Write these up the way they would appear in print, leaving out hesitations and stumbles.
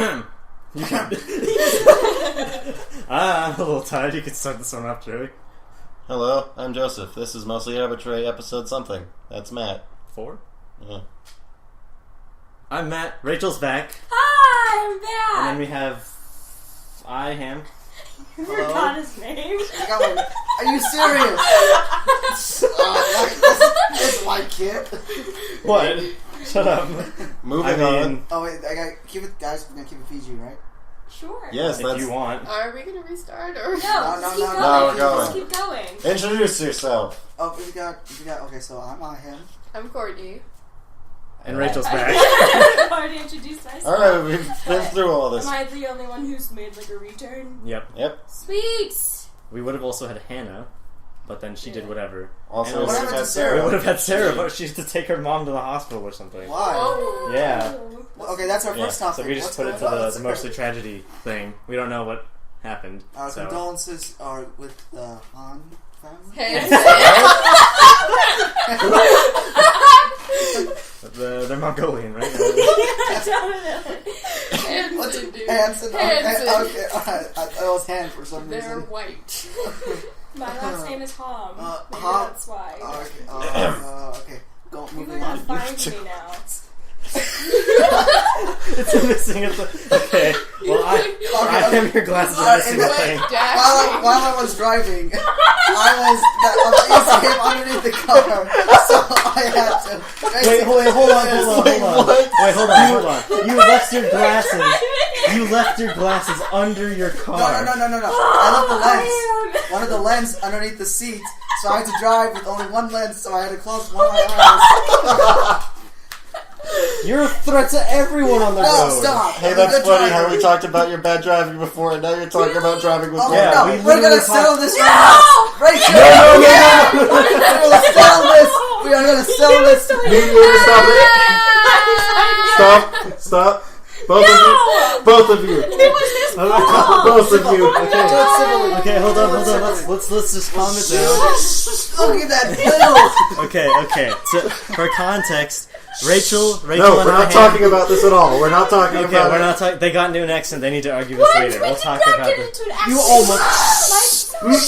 You can... I'm a little tired. You can start this one off, Joey. Hello, I'm Joseph. This is Mostly Arbitrary episode something. That's Matt. 4? Yeah. I'm Matt. Rachel's back. Hi, I'm back. And then we have Ayham. You forgot his name. Are you serious? That's my kid. What? Shut up. Moving on. Oh wait, I gotta keep it, guys. We're gonna keep it PG, right? Sure. Yes, If you want. Are we gonna restart or No, just keep going. No, we're going. Just keep going. Introduce yourself. Oh, we got. Okay, so I'm Ayham. I'm Courtney. And Rachel's back. I've already introduced myself. Alright, we've been through all this. Am I the only one who's made like a return? Yep. Sweet. We would have also had Hannah, but then she did whatever. Also, And what happened to we Sarah? would have had Sarah, but she had to take her mom to the hospital or something. Why? Oh. Yeah. Well, okay, that's our first topic. So we just What's put it to going on? the mostly tragedy thing. We don't know what happened. Our so. condolences are with the Han family. Hey. They're Mongolian, right? Hanson, dude. Hanson. Hanson. Okay, alright. That was Han for some They're reason. white. My last name is Hom. Maybe Hom? that's why. Okay. Go People moving are on. gonna find me now. It's missing at the... Okay. Well, I have your glasses are missing the thing. While I was driving, I was underneath the car, so I had to. Wait, hold on. Wait, hold on. You left your glasses. You left your glasses under your car. No. I left the lens. One of the lens underneath the seat, so I had to drive with only one lens, so I had to close one of my eyes. You're a threat to everyone on the road. No, stop. Hey, I'm a that's good funny driver. how we talked about your bad driving before, and now you're talking about driving with Oh, Yeah, no, we we're gonna literally settle this right No! now. Rachel, No. we're gonna settle this. We are gonna settle this. Stop it. Stop. Both of you. It was his fault. Both of you. Okay, hold on. Let's just calm it down. Look at that hill. Okay. So, for context, Rachel. No, we're not talking about this at all. We're not talking Okay, about we're it. not talking. They got into an accent. They need to argue this later. We'll talk about this. You almost- My son here.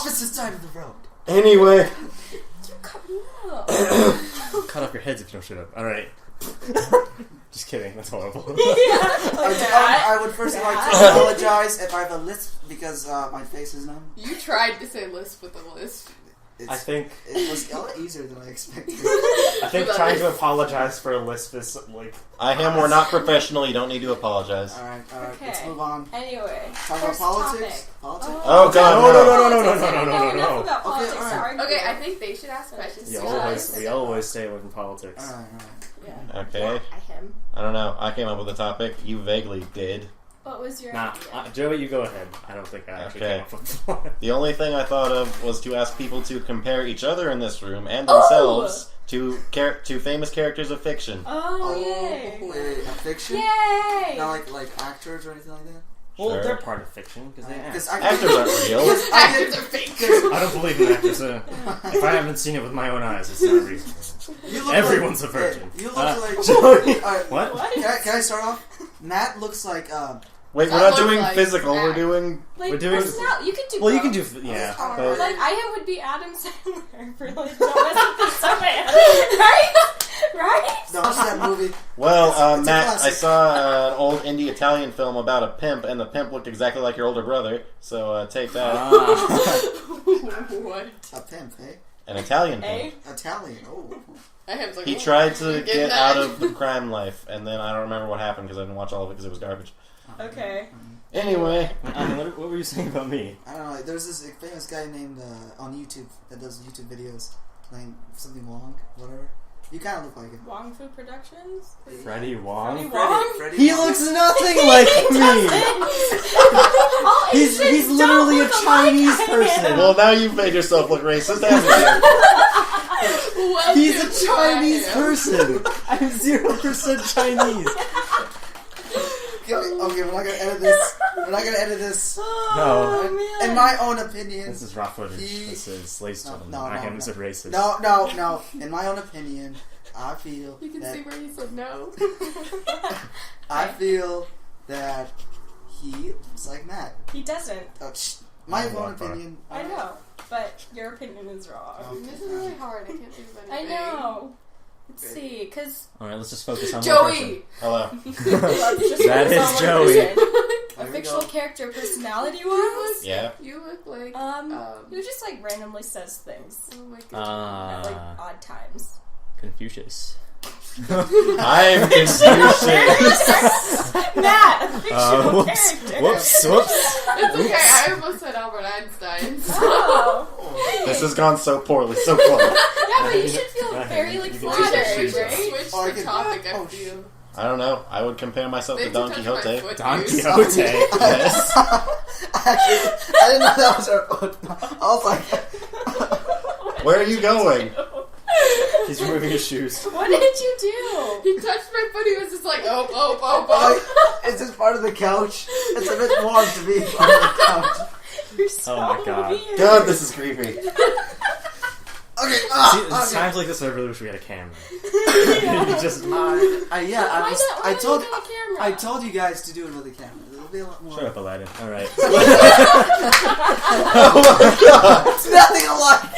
Opposite side of the road. Anyway. You cut me up. Cut off your heads if you don't shut up. All right. Just kidding. That's horrible. I would first like to apologize if I have a lisp because my face is numb. You tried to say lisp with a lisp. I think It was a lot easier than I expected. trying to apologize for a lisp is like. Ayham, we're not professional. You don't need to apologize. Alright, Okay. let's move on. Anyway, Talk about first politics? topic. Politics? Oh, God, No. Enough about Okay, politics. alright. to argue Okay, I about. think they should ask questions. We Yeah. always stay away from politics. Alright. Yeah. Okay. Him. I don't know. I came up with a topic. You vaguely did. What was your Nah, idea? Joey, you go ahead. I don't think I actually Okay. came up with one. The only thing I thought of was to ask people to compare each other in this room and themselves to famous characters of fiction. Oh, yay! Wait, fiction? Yay! Not like actors or anything like that? Well, Sure. they're part of fiction because they act. Actors aren't real. Actors are fake. I don't believe in actors. If I haven't seen it with my own eyes, it's not real. Everyone's a virgin. You look like... Joey. Alright, What? can I start off? Matt looks like... Wait, we're That not doing looks like physical. We're act. doing. Like, We're doing- personality. You could do Well, you both. can do. Yeah. Alright. But Like, Ayham would be Adam Sandler for, like, don't mess with the Superman. Right? No, watch that movie. Well, It's a Matt, I classic. saw an old indie Italian film about a pimp, and the pimp looked exactly like your older brother. So take that. What? A pimp, eh? An Italian pimp. Italian, oh. I have like, He tried to you're get getting out that. of the crime life, and then I don't remember what happened because I didn't watch all of it because it was garbage. Okay. Anyway, what were you saying about me? I don't know, there's this famous guy named, on YouTube, that does YouTube videos, playing something Wong, whatever. You kind of look like him. Wong Fu Productions? Freddie Wong? Freddie Wong? Freddie He Wong. looks nothing like me! He's literally a Chinese person! well, now you've made yourself look racist, haven't you? Welcome He's a to Chinese Ayham. person! I'm 0% Chinese! Okay, we're not gonna edit this. We're not gonna edit this. No. Oh, man. In my own opinion. This is raw footage. He- This is, ladies and gentlemen, No, I am a racist. No. In my own opinion, I feel You can that see where he said no. I feel that he is like Matt. He doesn't. My Oh, own Akbar. opinion. I know, but your opinion is wrong. This is really hard. I can't think of I anything. know. Let's see, because Alright, let's just focus on one Joey! Hello. That is Joey. A There we fictional go. character personality-wise? Yeah. You look like. Who just like randomly says things Oh my god. at like odd times. Confucius. I'm Confucius. Matt, a fictional Whoops. character. Whoops. It's okay. I almost said Albert Einstein. Oh. This has gone so poorly, so poorly. Yeah, but you should feel very like You can flattered, take your shoes right? Switch Oh, I the can- topic. I oh, feel. I don't know. I would compare myself to They Don touched my Quixote. foot, Don dude. Quixote. Yes. Actually, I didn't know that was our foot. I was like, Where are you going? He's removing his shoes. What did you do? He touched my foot. He was just like, oh. is this part of the couch? It's a bit warm to be part of the couch. You're so Oh my God. weird. God, this is creepy. Okay, See, okay. times like this, I really wish we had a camera. You just I told you get a camera? I told you guys to do it with a camera. There'll be a lot more. shut up, Aladdin. All right. Oh my god! It's nothing alike.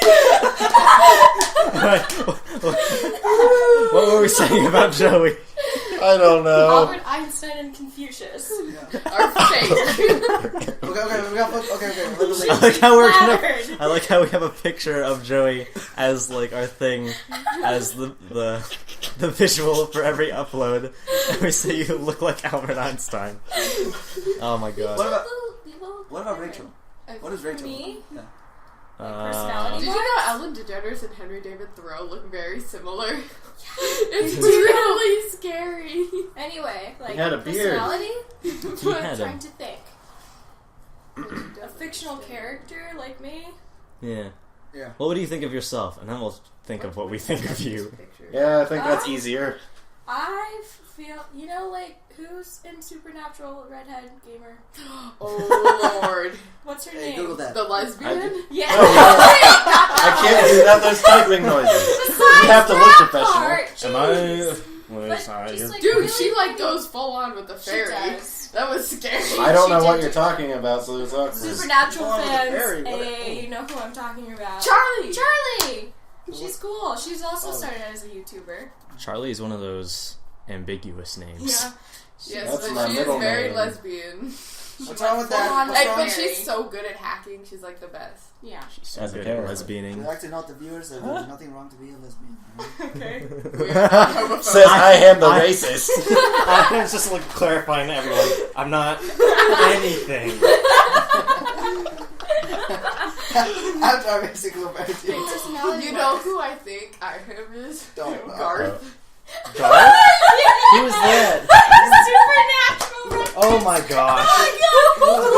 What were we saying about Joey? I don't know. Albert Einstein and Confucius. Our fake. Okay. We got okay. I like how we're gonna. Flattered. I like how we have a picture of Joey as like our thing, as the visual for every upload, and we say you look like Albert Einstein. Oh my god. What about Rachel? What is Rachel? Me? Yeah. Personality. Did you know Ellen DeGeneres and Henry David Thoreau look very similar? It's really scary. Anyway, like He had a beard. personality. He I'm had trying a to think. A fictional character like me. yeah. Yeah. What do you think of yourself? And then we'll think of what we think of you. Yeah, I think that's easier. I feel, like who's in Supernatural redhead gamer? Oh lord. What's her Hey, name? Google that. The lesbian? Yeah. I can't do that. There's typing noises. You have to look professional. Am I? Wait, But sorry. just, like, Dude, really she like cool. goes full on with the She fairy. does. That was scary. I don't know She what did you're talking about, so it's awkward. Supernatural Oh, the fans, fairy. What- hey, you know who I'm talking about. Charlie! Charlie! She's cool. She's also Oh. started out as a YouTuber. Charlie is one of those ambiguous names. Yeah. Yes, That's but my she is middle very name. lesbian. What's wrong with that? Full-on What's Hey, wrong? but she's so good at hacking. She's like the best. Yeah. She's so As a good at character. We'd lesbianing. like to note the viewers that there's nothing wrong to be a lesbian. Right? Okay. We are not homophobic. Says I am the racist. I was just like clarifying to everyone. I'm not anything. After I basically go back to you. Personality You know who I think Ayham is? Don't know. Garth. Garth? Who was that? Supernatural. Oh my gosh.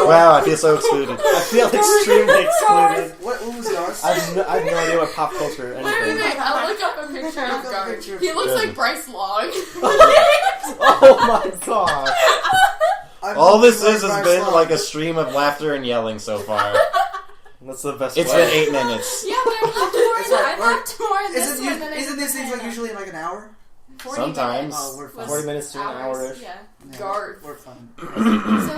Wow, I feel so excluded. I feel extremely excluded. What was yours? I have no idea what pop culture or Wait, anything. I'll look up a picture Look of up a Garth. picture of He looks Garth. like Bryce Long. Oh my gosh. All this has been like a stream of laughter and yelling so far. That's the best It's way. been 8 minutes. Yeah, but I laughed more in It's that. like- I laughed more in this Isn't, one than I isn't did these things in like usually in like an hour? 40 Sometimes. minutes Oh, we're fine. was 40 minutes to an hours, hour-ish. Yeah. Yeah, Garth. We're fine. So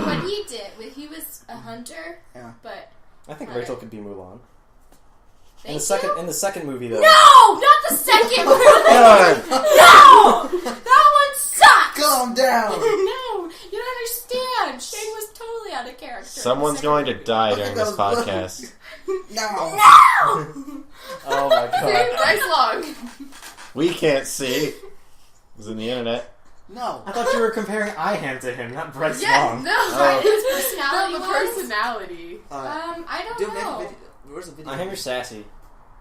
what he did, he was a hunter, Yeah. but I think Rachel could be Mulan. thank you? In the second movie though. No, not the second one. God. No, that one sucks. Calm down. No, you don't understand. Shane was totally out of character. Someone's going to die during this podcast. No. Oh my See? god. Bryce Long. We can't see. It was in the internet. No. I thought you were comparing Ayham to him, not Bryce Yeah, Long. no. His personality No, the was? personality. I don't Dude, make a know. video. Where's the video? Ayham, you're sassy.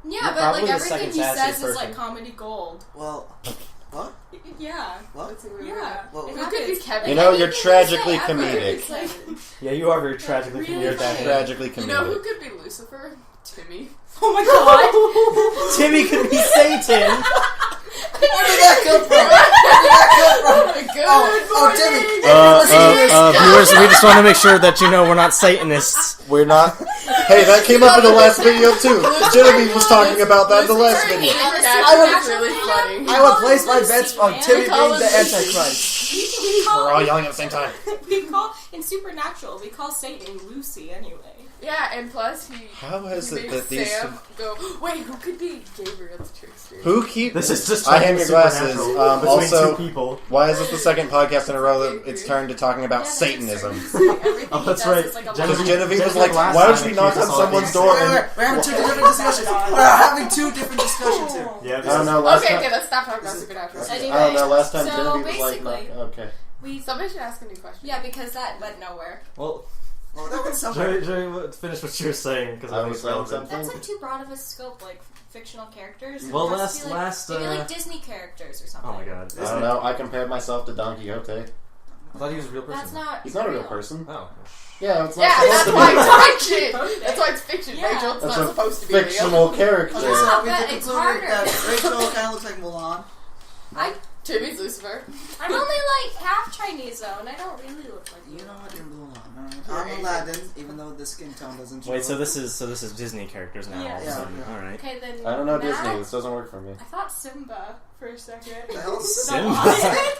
Yeah, You're but probably like the everything second he says sassiest is like person. comedy gold. Well, what? Yeah. What? That's a weird Yeah. word. Well, It Who could be happens. Kevin? You know, you're Anything tragically you say ever, comedic. it's like- Yeah, you are very tragically Really comedic. funny. Ayham. Tragically You know who comedic. could be Lucifer? Timmy. Oh my god. Timmy could be Satan. Where did that come from? Good Oh, morning. Timmy. Viewers, we just want to make sure that you know we're not Satanists. We're not. Hey, that came up in the last video too. Genevieve was talking about that in the last video. That's really funny. I would place my bets on Timmy being the Antichrist. We're all yelling at the same time. We call in Supernatural. We call Satan Lucy anyway. Yeah, and plus How is it made that these Sam go, wait, who could be Gabriel's trickster? who keep This is just I hand your glasses. Supernatural between Also, two people. why is this the second podcast in a row that it's turned to talking about Satanism? Oh, that's right. Because Genevieve was like, why don't we knock on someone's door? Wait, we're having two different discussions. We're having two different discussions here. Yeah, I don't know. Last Okay, time, let's stop talking about Supernatural. I don't know. Last time So Genevieve was like, basically- okay. Somebody should ask a new question. Yeah, because that went nowhere. Well, Well, that went somewhere. Jerry, finish what you were saying because I I was was saying relevant. something. That's like too broad of a scope, like fictional characters. It Well, has to be, last, maybe like Disney characters or something. Oh my god. I don't know. I compared myself to Don Quixote. I thought he was a real person. That's not. He's not a real person. Oh. Yeah, it's not Yeah, supposed that's to why be. it's fiction. That's why it's fiction, Yeah. Rachel. It's That's not a supposed to be real. fictional character. Okay, so Yeah, we but can it's conclude harder. that Rachel kind of looks like Mulan. Timmy's Lucifer. I'm only like half Chinese though, and I don't really look like You know what? You're Mulan. I'm Aladdin, even though the skin tone doesn't show. Wait, so this is Disney characters now. Yeah. All of a Yeah. sudden. All right. Okay, then. I don't know Matt, Disney. This doesn't work for me. I thought Simba for a second. The hell is Is Simba? that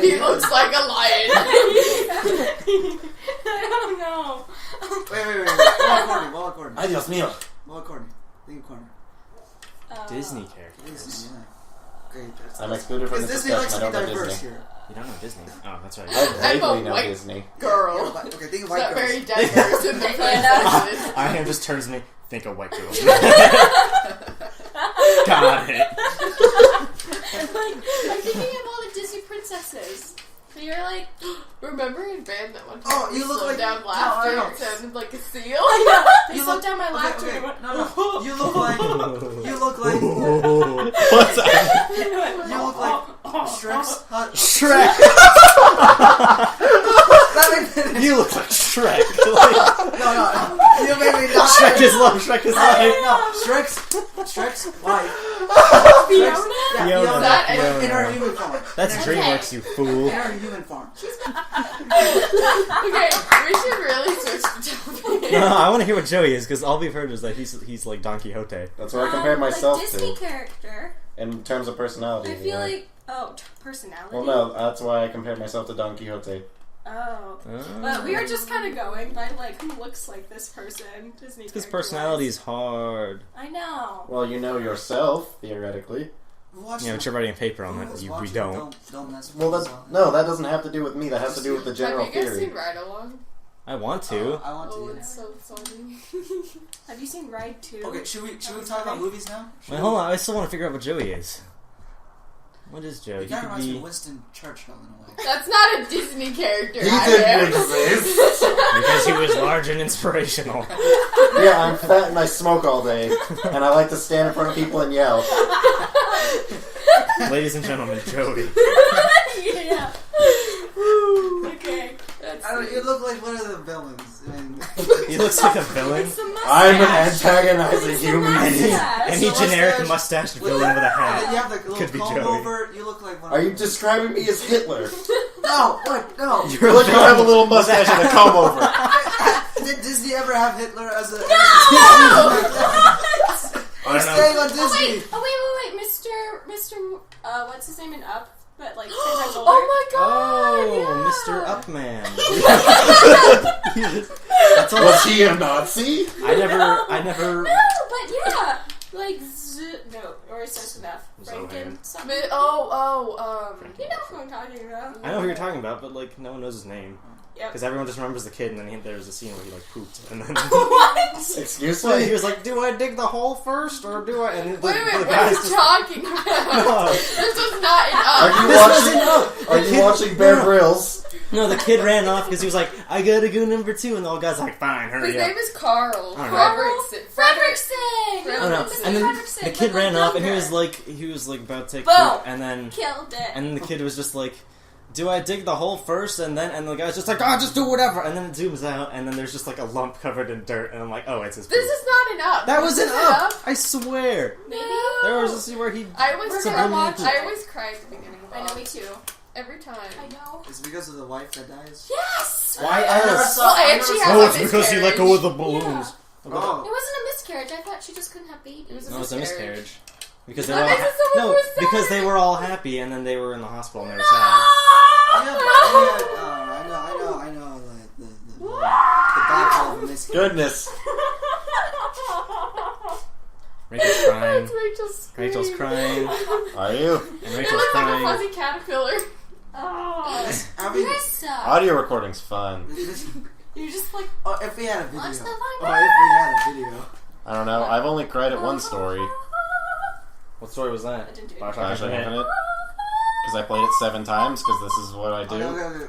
He looks like a lion. I don't know. Wait. Wall Courtney. Ay, Dios mío. Wall Courtney. Leave corner. Disney characters. Disney, yeah. Great. I'm excluded from Because this Disney likes discussion. to I be don't know diverse Disney. here. You don't know Disney. Oh, that's right. I I'm a vaguely know white Disney. Girl. Yeah, okay, think of It's white not girls. very diverse in the places. I am just turns to me. Think of white girl. Got it. Like, I'm thinking of all the Disney princesses. So you're like, Remember in band that one time Oh, you we look slowed like- down no, laughter I know. and sounded like a seal? they You slowed look- down my laughter. Okay, and went, no. You look like What's that? Shrek's hut. Shrek. You look like Shrek. No. You made me not. Shrek is love. Shrek is life. No, Shrek's wife. Fiona? Yeah, Fiona. Fiona. That In her human form. That's Okay. DreamWorks, you fool. In her human form. Okay, we should really switch the topic. No, I want to hear what Joey is because all we've heard is that he's like Don Quixote. That's what I compared myself like Disney to character. in terms of personality. I feel anyway. like personality. Well, no, that's why I compared myself to Don Quixote. Oh. But we were just kind of going by like who looks like this person. Disney. His character-wise. personality is hard. I know. Well, you know yourself theoretically. Yeah, but you're writing a paper on that. We don't. Don't mess with Well, this that song. no, that doesn't have to do with me. That has to do with the general Have you guys theory. seen Ride Along? I want to. I want to. Oh, Yeah. it's so funny. Have you seen Ride 2? Okay, should we talk about movies now? Wait, hold on. I still want to figure out what Joey is. What is Joey? It He kind of could reminds me be of Winston Churchill in a way. That's not a Disney character. He either. didn't exist. because he was large and inspirational. Yeah, I'm fat and I smoke all day, and I like to stand in front of people and yell. Ladies and gentlemen, Joey. Yeah. Okay. That's I don't. You look like one of the villains. I mean, He looks like a villain. It's the mustache. I'm an antagonizing It's the human being. mustache. Any So generic mustache mustached with villain with a and then you hat. have the Could be little comb Joey. over. You look like one. Are of you them. describing me as Hitler? No. What? No. You're Look, you have a little mustache and a comb over. Did Disney ever have Hitler as a? I We're don't know. staying on Oh Disney. wait, Mr. What's his name in Up? But like 10 times older. Oh my god! Oh, yeah. Mr. Upman. That's all. Was he a Nazi? I never. No, but yeah, like or it starts with F. Zohan. Franken. Something. You You know who I'm talking about? I know who you're talking about, but like no one knows his name Yep. because everyone just remembers the kid, and then there was a scene where he like pooped, and then What? Excuse so he me? was like, "Do I dig the hole first, or do I?" And the, Wait, the what are guy's you just talking about? No. This was not in Are Up. you This wasn't watching? Up. Are The you kid- watching Bear no. Grylls? No, the kid ran off because he was like, "I gotta go number 2," and the old guy's like, "Fine, His hurry up." name is Carl. I don't know. Fredrickson. Fredrickson. I don't know. Mr. And then Fredrickson, the kid but, ran like, off, and he younger. was like about to take Boom. poop, and then Killed it. the kid was just like, "Do I dig the hole first?" And the guy's just like, "Oh, just do whatever." And then it zooms out, and then there's just like a lump covered in dirt, and I'm like, "Oh, it's his poop." This is not in Up. That was This an is Up. I swear. Maybe. There was a scene where he. I always Subliminally cry. pooped. I always cry at the beginning of I Up. know, me too. every time. I know. Is it because of the wife that dies? Yes! Why I never else? saw. Well, I and never she saw has No, a it's because he let go of the balloons. It Oh. wasn't a miscarriage. I thought she just couldn't have babies. It was No, it's a miscarriage. Because they That were all makes it so much no, more sad. because they were all happy and then they were in the hospital and they were sad. Yeah, I know. Like, the downfall of a miscarriage. Goodness. Rachel's crying. That's Rachel's scream. Rachel's crying. Are you? And It Rachel's looks like a crying. fuzzy caterpillar. Oh. I You mean, guys suck. Audio recording's fun. You're just like, oh, if we had a video. launch the Oh, line. if we had a video. I don't know. I've only cried at one story. What story was that? I didn't do it. Bioshock Bioshock Infinite. Infinite. Because I played it 7 times, because this is what I do. Okay.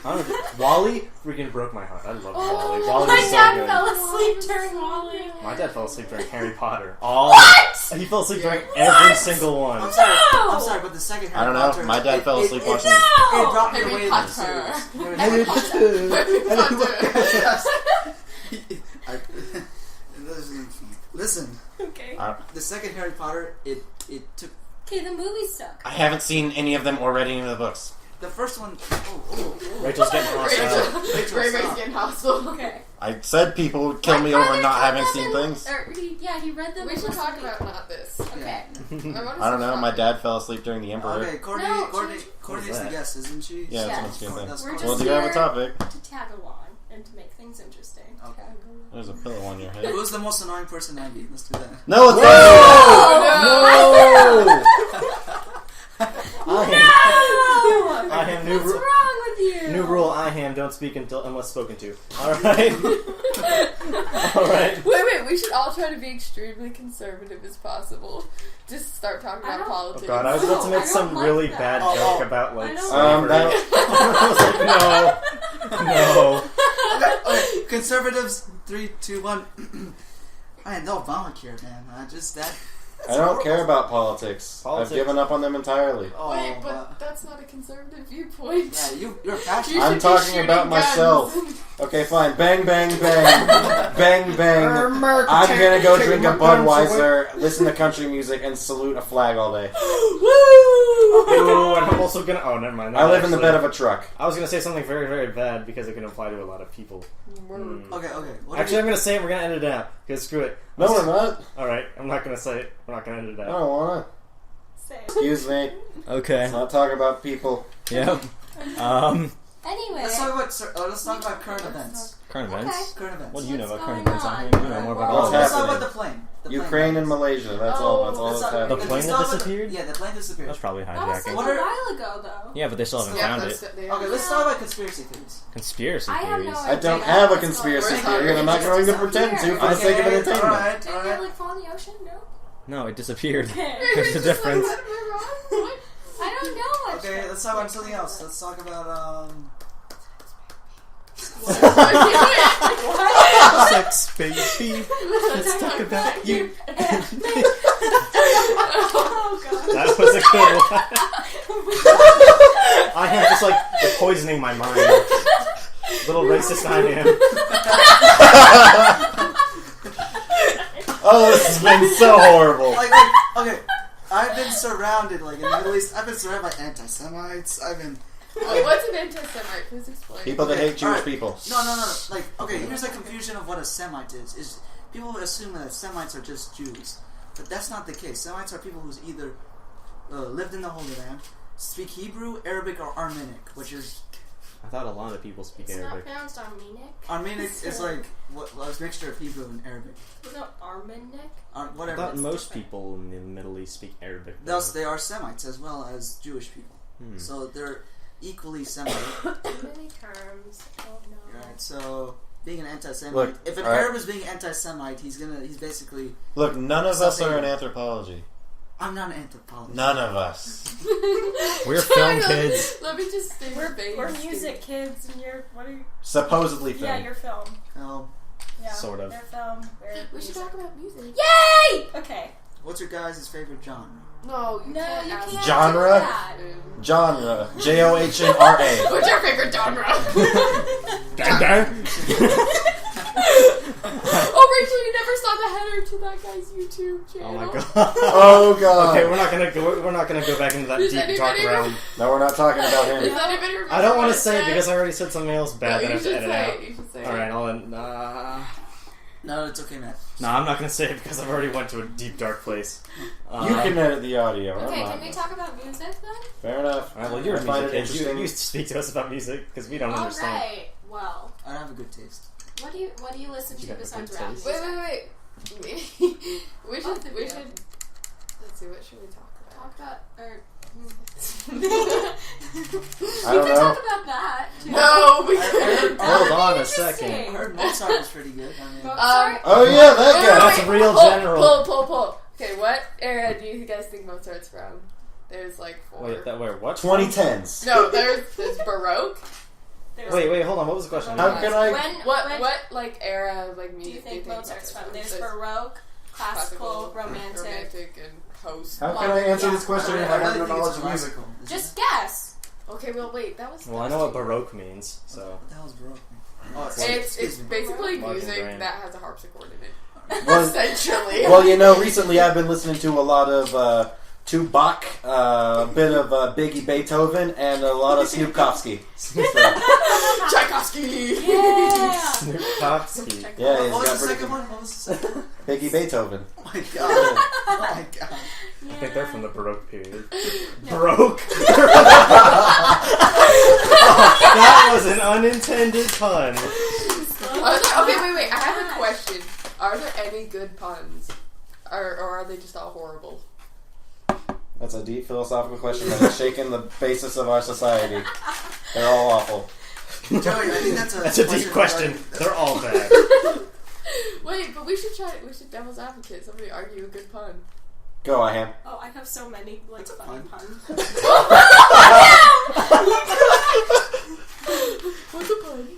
I don't know. Wally freaking broke my heart. I love Wally. Oh, Wally my is so dad good. fell asleep during Wally. My dad fell asleep during Harry Potter. What? He fell asleep during every single one. I'm sorry. No! I'm sorry, but the second I Harry don't know. Potter, My dad fell asleep watching It brought me Harry away Potter. from the series. Harry Listen. Okay. The second Harry Potter, it took Okay, the movies suck. I haven't seen any of them or read any of the books. the first one. Rachel's getting hostile. Ray Ray's getting hostile. Okay. I said people would kill me over not having seen things. He read them. We should talk about not this. Okay. I don't know. My dad fell asleep during the Emperor. Okay, Courtney. No, Courtey's What is the that? guest, isn't she? Yeah, Yeah. that's what I'm That's We're cool. Well, just do you have a here topic? to tag along and to make things interesting. Okay. There's a pillow on your head. Who's the most annoying person, Ivy? Let's do that. No, it's not. I am new What's wrong with you? New rule, Ayham, don't speak unless spoken to. Alright? Alright. Wait, we should all try to be extremely conservative as possible. Just start talking I about don't- politics. Oh god, I was about to I make don't some like really that. bad Oh, joke oh. about, like, I don't slavery. that- I was like, no. Okay, conservatives. 3, 2, 1. Man, no Obamacare, man. I don't care about politics. Politics. I've given up on them entirely. Oh, Wait, but that's not a conservative viewpoint. yeah, you're a fascist. You I'm should be talking shooting about myself. guns. Okay, fine. Bang, bang, bang. Bang, bang. I'm gonna go drink a Budweiser, listen to country music, and salute a flag all day. Ooh, and I'm also gonna. Oh, never mind. I live in the bed of a truck. I was gonna say something very, very bad because it can apply to a lot of people. Okay. What Actually, I'm gonna say it. We're gonna edit it out. Because screw it. No, we're not. Alright, I'm not gonna say it. We're not gonna edit it I out. don't wanna. Say it. Excuse me. Okay. Let's not talk about people. Yep. Anyway. let's talk about current events. Current events. Current events. What do you know What's about current going events? on? I you know more about What's all Let's of talk it. about the plane. Ukraine and Malaysia. That's all. That's all Let's that's talk- The happening. plane let's that talk about disappeared? Yeah, the plane disappeared. That's probably That was like hijacking. What a are- while ago, though. Yeah, but they still haven't Yeah, found that's it. Okay, let's talk about conspiracy theories. Conspiracy I have theories. no I don't idea have a what's conspiracy going on. theory, and I'm not going to pretend to for the sake of Okay, entertainment. alright, Did it like fall in the ocean? No. No, it disappeared. Okay. There's a difference. Am I wrong? What? I don't know much. Okay, let's talk about something else. Let's talk about Sex, baby. Let's talk about you. Oh god. That was a good one. I am just like poisoning my mind. Little racist I am. Oh, this has been so horrible. okay, I've been surrounded, like in the Middle East, I've been surrounded by anti-Semites. Wait, what's an anti-Semite? Please explain. People that hate Jewish alright. people. No. Like, okay, here's a confusion of what a Semite is people assume that Semites are just Jews, but that's not the case. Semites are people who's either lived in the Holy Land, speak Hebrew, Arabic, or Armenic, which is I thought a lot of people speak It's not Arabic. pronounced Armenic. Armenic is like a mixture of Hebrew and Arabic. No, Armenic. I Whatever. thought It's most different. people in the Middle East speak Arabic. Thus, they are Semites as well as Jewish people. Hmm. So they're equally Semite. Too many terms. I don't know. Right, so being an anti-Semite, Look, if an alright. Arab is being anti-Semite, he's basically. Look, none of us Something- are in anthropology. I'm not an anthropologist. None of us. We're film kids. Let me just stay We're based. music kids, and you're what are you? Supposedly film. Yeah, you're film. Oh, Yeah, Sort of. They're film. We're We should music. talk about music. Yay! Okay. what's your guys' favorite genre? No, No, you ask can't. Genre? Do that. Genre. Johra. What's your favorite genre? Dang, dang. Oh, Rachel, you never saw the header to that guy's YouTube channel. Oh my god. Oh god. Okay, we're not gonna go back into that Does deep dark anybody realm. No, we're not talking about Does him. anybody remember I don't what want I to say it said? because I already said something else bad No, that I you have to should edit say out. it. You should say Alright, it. I'll No, it's okay, Matt. No, I'm not gonna say it because I've already went to a deep dark place. You can edit the audio. Okay, I'm can we not. talk about music then? Fair enough. Alright, well, you're a I find music it kid. interesting. You speak to us about music because we don't understand. Alright, well, I don't have a good taste. what do you listen You to got a besides good rap taste. music? Wait. we should. Let's Let's see. What should we talk about? talk about, or... I we don't can know. talk about that. too. No, we I can't. heard- That Hold would be on a interesting. second. I heard Mozart was pretty good. I mean, Mozart? Oh yeah, that guy. That's real general. Pull. Okay, what era do you guys think Mozart's from? There's like 4. Wait, what? 2010s. No, there's Baroque. Wait, hold on. What was the question? How can I? What like era of like do music you think Mozart's from? There's There's Baroque, classical, romantic. and post. How can I answer this question if I have no really think knowledge it's of music? classical. Is Just it? guess. Okay, well wait, that was. Well, I know what Baroque means, so. What the hell is Baroque? Oh, It's excuse me. basically Martin music Brain. that has a harpsichord in it. Well, Essentially. well, recently I've been listening to a lot of Bach, a bit of Biggie Beethoven, and a lot of Snoopkovsky. Tchaikovsky. Yeah. Snoopkovsky. Yeah, he's What was got the pretty second good. one? What was the second one? Biggie Beethoven. Oh my god. Oh my god. I think they're from the Baroque period. No. Baroque? That was an unintended pun. Wait. I have a question. Are there any good puns? Or are they just all horrible? That's a deep philosophical question that has shaken the basis of our society. They're all awful. Joey, I think that's a deep question. They're all bad. Wait, but we should devil's advocate. Somebody argue a good pun. Go, Ayham. Oh, I have so many What's a funny pun? puns. What's a pun?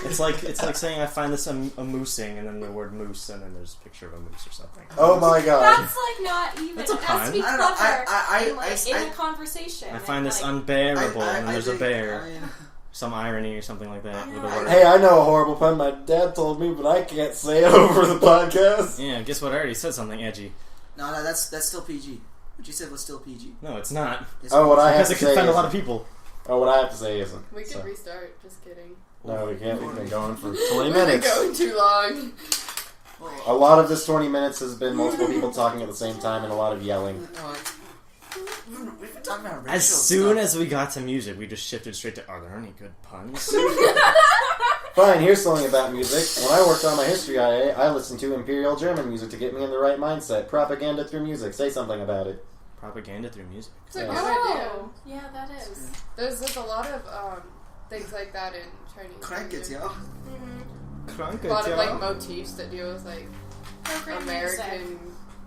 It's like saying I find this amusing, and then the word moose, and then there's a picture of a moose or something. Oh my god. That's like not even. That's a It has to be pun. I don't know, clever in a conversation. I find this like, unbearable, and then there's a bear. I mean, Some irony or something like that with a Yeah. word. Hey, I know a horrible pun my dad told me, but I can't say it over the podcast. Yeah, guess what? I already said something edgy. no, that's still PG. What you said was still PG. No, it's not. It's Oh, what I have Because to it could say offend a is, lot of people. oh, what I have to say isn't. We could So. restart. Just kidding. No, we can't. We've been going for 20 We've been minutes. going too long. A lot of this 20 minutes has been multiple people talking at the same time and a lot of yelling. We've been talking about racial As soon stuff. as we got to music, we just shifted straight to, are there any good puns? Fine, here's something about music. When I worked on my history IA, I listened to Imperial German music to get me in the right mindset. Propaganda through music. Say something about it. Propaganda through music. It's a Yeah. good idea. Oh, yeah, that is. There's a lot of things like that in Chinese. Crank it, music. yo. A lot of like motifs that deal with like Program American. music.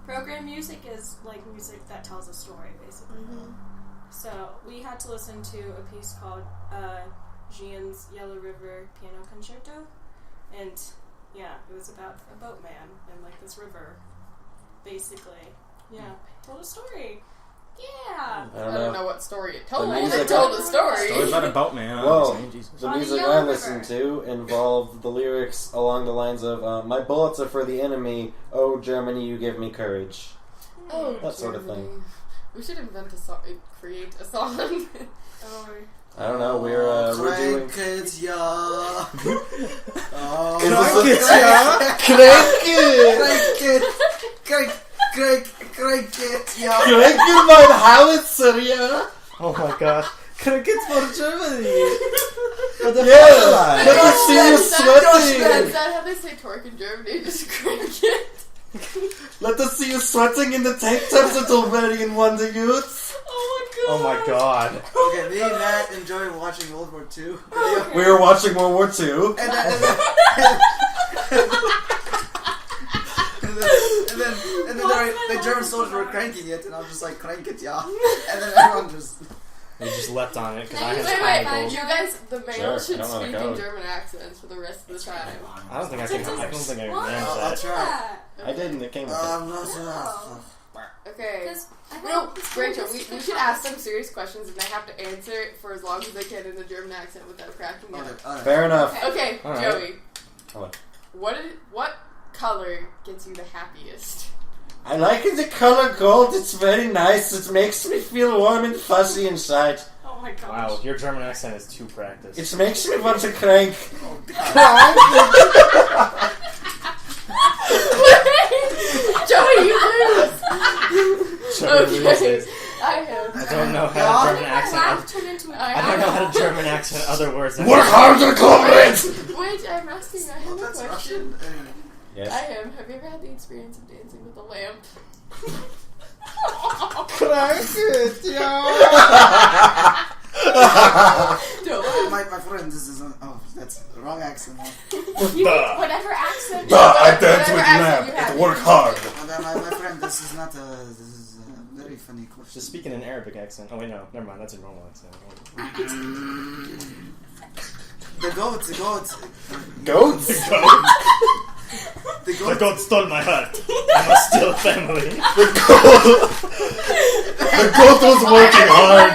Program music is like music that tells a story, basically. So we had to listen to a piece called Jian's Yellow River Piano Concerto, and yeah, it was about a boatman and like this river, basically. Yeah, told a story. Yeah. I I don't don't know. know what story it told. music It told a story. Stories about a boatman. Whoa. Jesus. The On the music Yellow I River. listened to involved the lyrics along the lines of, my bullets are for the enemy, oh Germany, you give me courage. Oh, That sort of Germany. thing. We should invent a song. Create a song. Oh, I don't know, we're doing... Crank it, yo. Crank it, Crank it! Crank it, yo. Crank it, mein Howitzer, yeah! Oh my gosh. Crickets for Germany! For the Yeah! fatherland. Let us see you Is sweating! that how they say torque in Germany? Just crank it. Let us see you sweating in the tank tops that already in Wonder Youths! Oh my god. Okay, me and Matt enjoy watching World War II video. We were watching World War II. And then the German soldiers were cranking it, and I was just like, crank it, yeah. And then everyone just... We just leapt on it because I Wait, had Wait, triangles. you guys, the male Sure, should I don't know the speak in code. German accents for the rest of the time. I don't think I can manage I'll that. try. I didn't, it came with it. Okay. Because No, Rachel, we should ask them serious questions and they have to answer it for as long as they can in the German accent without cracking up. Okay, alright. Fair enough. Okay, All right. Joey. Hello. What color gets you the happiest? I like the color gold. It's very nice. It makes me feel warm and fuzzy inside. Oh my gosh. Wow, your German accent is too practiced. It makes me want to crank. Joey, you lose! German Okay. loses. I have. I don't know how to German My accent. laugh turned into a I don't know how to German accent other words. Work harder, comrades! Wait, I'm asking I have a That's question. Russian. Anyway. Yes. I am. Have you ever had the experience of dancing with a lamp? Don't laugh. My friend, this is that's the wrong accent. whatever accent. I dance Whatever with accent lamp. you have. It work hard. My friend, this is not this is a very funny question. Just speak in an Arabic accent. Oh wait, no, never mind. That's a normal accent. The goat. Goats? The The goat stole my heart. I must steal a family. The goat was working hard.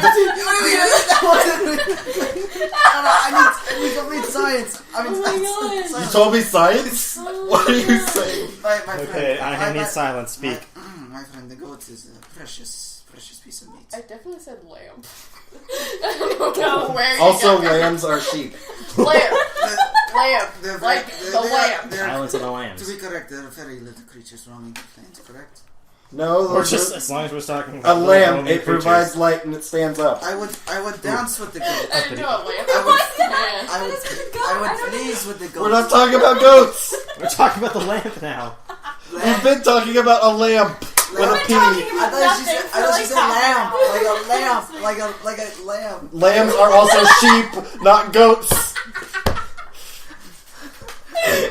I need complete science. I mean, You science. told me science? What are you saying? My friend. Okay, I need silence. Speak. My friend, the goat is a precious piece of meat. I definitely said lamp. I don't know where you Also, got that. lambs are sheep. Lamp. Lamp. They're Like very- the lamp. Silence of the To lambs. be correct, they're very little creatures roaming the plains, correct? No, Or just as long as we're talking a about lamb. roaming It provides light and it stands up. I would dance with the goat. I didn't know a lamp. I would- Man. I would please with the goat. We're not talking about goats. creatures. We're talking about the lamp now. We've been talking about a lamp with a P. I thought she said lamb, like a lamb. Lambs are also sheep, not goats.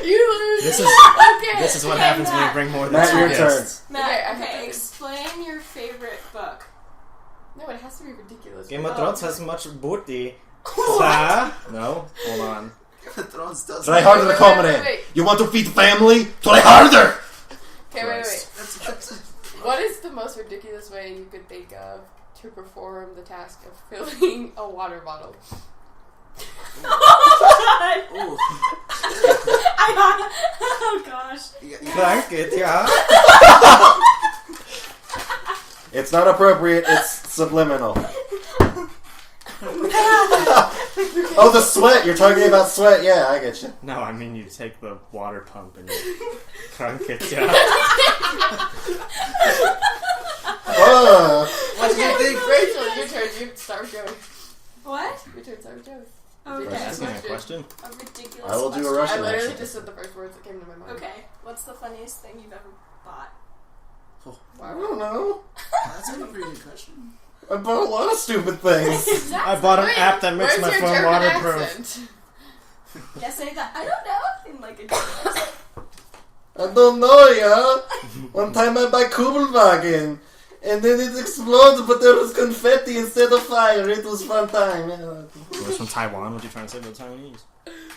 You lose. This is Okay. this is what Okay, happens when you Matt. bring more than Matt, two your guests. Matt, Okay, I have okay, to- explain your favorite book. No, it has to be ridiculous. Game of Thrones has much booty. Sir? No? Hold on. Game of Thrones does. Try harder to Wait, accommodate. wait. You want to feed family? Try harder. Okay, wait. That's What is the most ridiculous way you could think of to perform the task of filling a water bottle? ooh. Oh gosh. Crank it, yeah. It's not appropriate. It's subliminal. Oh, the sweat. You're talking about sweat. Yeah, I get you. No, I mean you take the water pump and you crank it, yeah. What do you think? Rachel, your turn. You start with Joey. What? Your turn. Start with Joey. You're Okay. asking a question? A ridiculous I will do a question. Russian I literally accent. just said the first words that came to my mind. Okay, what's the funniest thing you've ever bought? I don't know. That's a pretty good question. I bought a lot of stupid things. I bought an Wait, app that makes where's my your phone German waterproof. accent? Yeah, say that. I don't know. In like a different I don't know, yeah. One time I buy Kugelwagen, and then it exploded, but there was confetti instead of fire. It was fun time. Yeah. It was from Taiwan. What are you trying to say about the Taiwanese?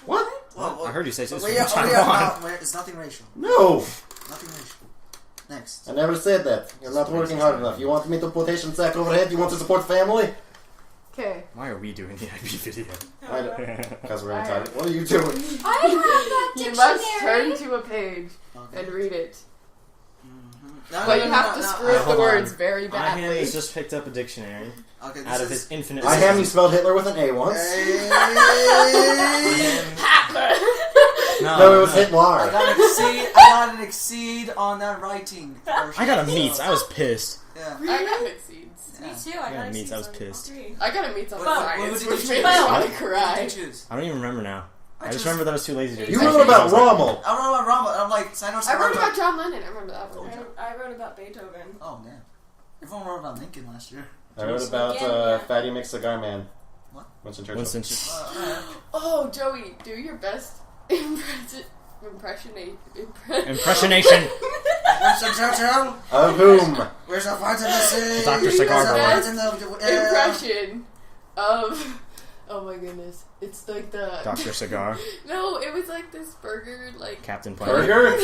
What? I heard you say it's from Wait, Taiwan. it's nothing racial. No, Nothing racial. Next. I never said that. You're not working hard enough. You want me to quotation sack overhead? You want to support family? Okay. Why are we doing the IP video? Because we're entitled. What are you doing? I have that You dictionary. must turn to a page Okay. and read it. No, But you have to screw up the hold words on. very Ayham badly. has just picked up a dictionary Okay, out of his infinite. I have you spelled Hitler with an A once. No, it was I Hitler. got an exceed on that writing. I got a meats. I was pissed. Yeah. I got exceeds. Me Yeah. too. I Yeah, got meats, I was on pissed. all three. I got a meet on What science, would you which choose? made me want What? to What cry. did you choose? I don't even remember now. I just chose- remember that I was too lazy to do You it. wrote about Rommel. I wrote about Rama, and I'm like, I know I wrote about John Lennon. I remember that one. I wrote about Beethoven. Oh, damn. Everyone wrote about Lincoln last year. I wrote about Yeah. Fatty McCigar Man. What? Winston Churchill. Winston. Oh, Joey, do your best impressionation. Impressionation. Winston Churchill? Of whom? Where's the fight in the sea? Dr. Cigar Where's the Bar. fight in the air? Impression of. Oh my goodness. It's like the. Dr. Cigar. No, it was like this burger, like. Captain Planet. Burger?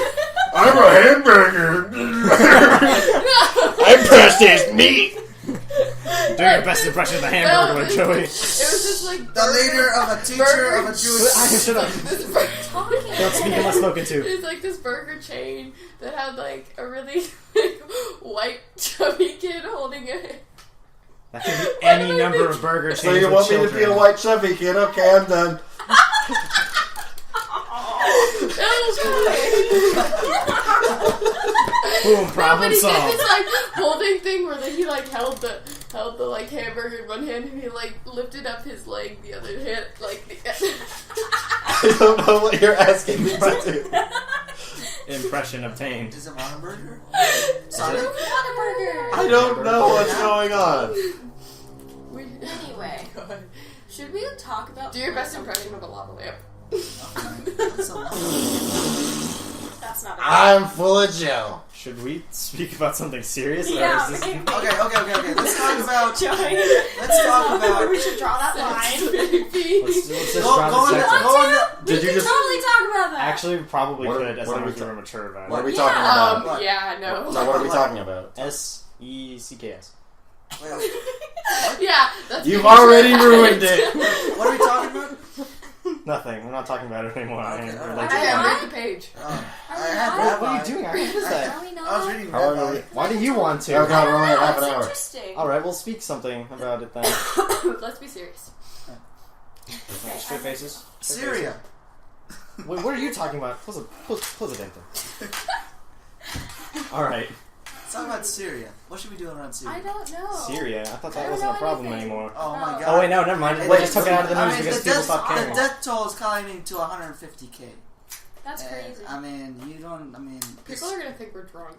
I'm a hamburger. I processed meat. Do your best impression of the hamburger, Joey. It was just like. The leader of a teacher of a Jewish... Shut up. This burger. Talking Don't speak unless spoken to. It's like this burger chain that had like a really white chubby kid holding it. That can be any number of burger chains. So you want me to be a white chubby kid? Okay, I'm done. Boom, problem But he did solved. this like holding thing where he like held the like hamburger in one hand and he like lifted up his leg the other hand like the I don't know what you're asking me to do. Impression obtained. Is it Whataburger? Sorry. Whataburger. I don't know what's going on. Anyway, should we talk about? Do your best impression of a lava lamp. That's a lot. That's not. I'm full of Joe. Should we speak about something serious? Yeah, Or is this... maybe. Okay. Let's talk about. Joey. Let's talk about. We should draw that line. Let's just Go round on the the. section. Go on the. We Did you can just- totally talk about that. Actually, we probably What are- could, as what are long we as we were mature about What are it. we Yeah. talking about? What? Yeah, no. No, what are we talking about? SECKS. Well, Yeah, that's You've pretty already sure. ruined it. what are we talking about? Nothing. We're not talking about it anymore. Okay, We're alright. like- I am read the page. I Are we had not? that. What are you doing? I heard that. Are we not? I was reading How long are that. we? Why do you want to? Oh god, we're only at half an It's hour. interesting. Alright, we'll speak something about it then. Let's be serious. Straight faces. Syria. Wait, what are you talking about? Close it, Denton. Alright. Let's talk about Syria. What should we do around I Syria? don't know. Syria. I thought I that don't wasn't a know problem anything. anymore. Oh my god. Oh wait, no, never mind. They just took it out of the news because the people death, stopped caring. The death toll is climbing to 150k. That's And, crazy. I mean, you don't. I mean, People are gonna think we're drunk.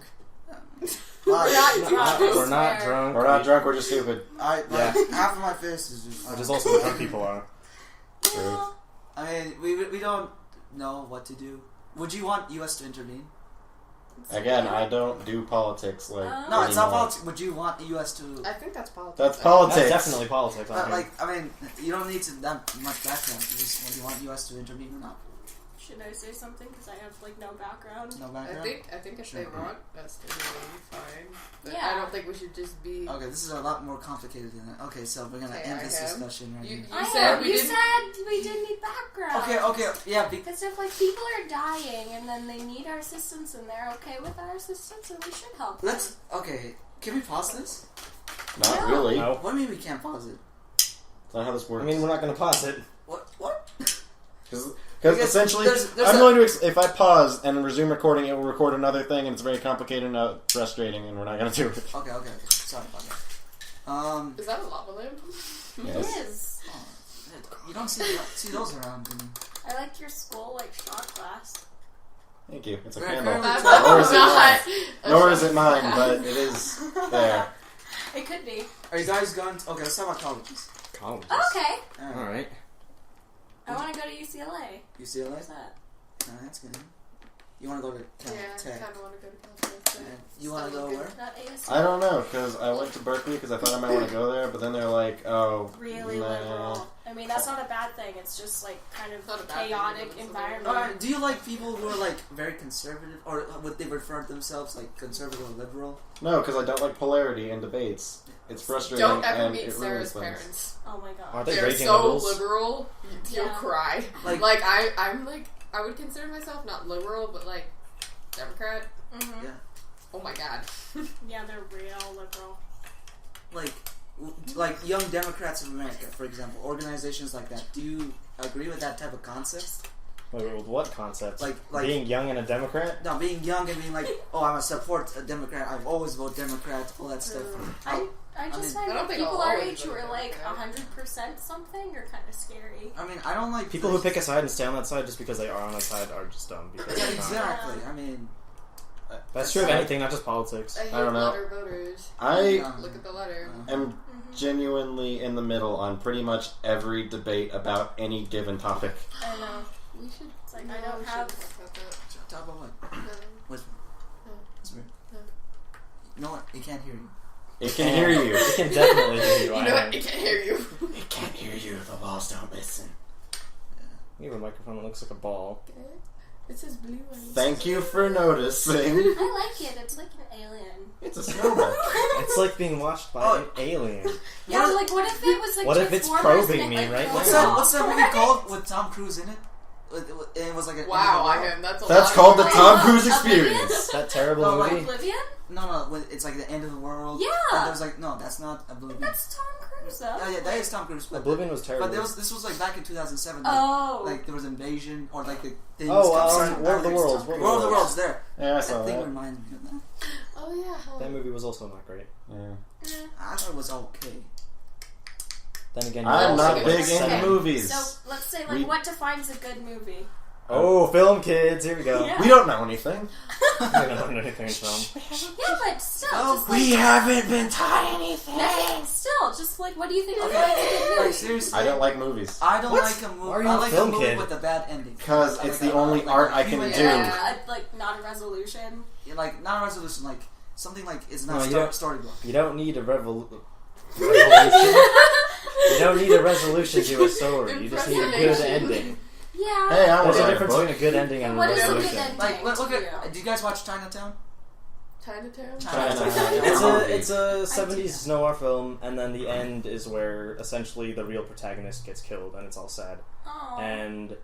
We're not No, drunk. we're not Swear. drunk. We're not drunk, we're just stupid. Yeah. Half of my face is just. Which is also what drunk people are. Well, I mean, we don't know what to do. Would you want U.S. to intervene? Again, I don't do politics like. No, it's not anymore. politics. Would you want the U.S. to? I think that's politics. That's politics. That's definitely politics. I think. Like, I mean, you don't need to that much background. You just, would you want U.S. to intervene or not? Should I say something? Because I have like no background. No I background. think if Sure. they want us to be fine. But Yeah. I don't think we should just be. Okay, this is a lot more complicated than that. Okay, so we're gonna Okay, end this Ayham. discussion right You here. said we you didn't. said we didn't need background. Okay, yeah. Because if like people are dying and then they need our assistance and they're okay with our assistance, then we should help. them. Let's. Okay, can we pause this? Not No. really. No. What do you mean we can't pause it? That's not how this I works. mean, we're not going to pause it. What? Because essentially, there's I'm a- going to. If I pause and resume recording, it will record another thing, and it's very complicated and frustrating, and we're not going to do it. Okay. Sorry about that. Is that a lava lamp? It is. Oh, you don't see those around. I like your skull like shot glass. Thank you. It's a We're candle. currently That's Nor is it not. Nor is it mine, but it is there. It could be. Are you guys going to... Okay, let's talk about colleges. Colleges. Okay. Alright. I want to go to UCLA. UCLA? What's that? That's good. You want to go to Yeah, I Tech? kind of want to go to California. And you want to go where? Not ASU. I don't know, because I went to Berkeley because I thought I might want to go there, but then they're like, oh, Really nah. liberal. I mean, that's not a bad thing. It's just like kind of Not a bad thing, chaotic but it's a environment. Alright, do you like people who are like very conservative, or would they refer to themselves like conservative or liberal? No, because I don't like polarity in debates. It's frustrating Don't ever and meet it ruins Sarah's things. parents. Oh my god. Are they They're raging so liberals? liberal, you'll Yeah. cry. Like- Like I'm like I would consider myself not liberal, but like Democrat. Mm-hmm. Yeah. Oh my god. Yeah, they're real liberal. Like Young Democrats of America, for example, organizations like that. Do you agree with that type of concept? Wait, with what concept? Like Being young and a Democrat? no, being young and being like, oh, I'm a support a Democrat. I've always vote Democrat. All that stuff. I just mean- find I don't that think people I'll our always age vote who are like Democrat. 100% something are kind of scary. I mean, I don't like People who pick a side and stay on that side just because they are on that side are just dumb. Because Yeah, they're not. exactly. I mean, That's true of anything, not just politics. I hate don't know. letter voters. I Look at the letter. am genuinely in the middle on pretty much every debate about any given topic. I know. We should. It's like No, I don't we have. shouldn't talk about that. talk about what? No. What's No. It's weird. No. You know what? It can't hear you. It can hear you. It can definitely hear you. You know what? I can't hear you. It can't hear you. The walls don't listen. You have a microphone that looks like a ball. It says blue eyes. Thank you for noticing. I like it. It's like an alien. It's a snowball. It's like being watched by Oh. an alien. Yeah, but like what if it was like What if it's Transformers probing and me it, like, right goes now? off? What's that movie called with Tom Cruise in it? it was like an Wow, end of the world. that's a That's lot called the of Tom Cruise Oblivion? experience. That terrible No, like- movie. Oblivion? No, it's like the end of the world. Yeah. And there's like, no, that's not Oblivion. That's Tom Cruise, though. Yeah, that is Tom Cruise. But Oblivion was terrible. But this was like back in 2007. Oh. Like there was invasion or like the things. War of the Worlds. War of the Worlds. There. Yeah, I saw That thing that. reminds me of that. Oh yeah. That movie was also not great. Yeah. I thought it was okay. Then again, I'm not Okay. big Okay. into movies. So let's say, We- what defines a good movie? Oh, film kids! Here we go. Yeah. We don't know anything. We don't know anything in film. Yeah, but still, Oh, just We like, haven't been taught anything. still, just like, what do you think defines Okay. a good movie? Like seriously. I don't like movies. I don't What? like a movie. Why are you I a like film a movie kid? with a bad ending. Because I it's like the a- only like art a I can human- do. Like, not a resolution. Yeah, like not a resolution. Like something like it's No, not you story, don't- storybook. You don't need a revolution. You don't need a resolution to a story. You just need a good Impersonation. ending. Yeah. Hey, I There's was a write a difference book. between a good ending and a What is a good resolution. ending? Like look to at. you? Did you guys watch Chinatown? Chinatown. Chinatown. It's a 70s noir film, and then the end is where essentially the real protagonist gets killed, and it's all sad. Aw, And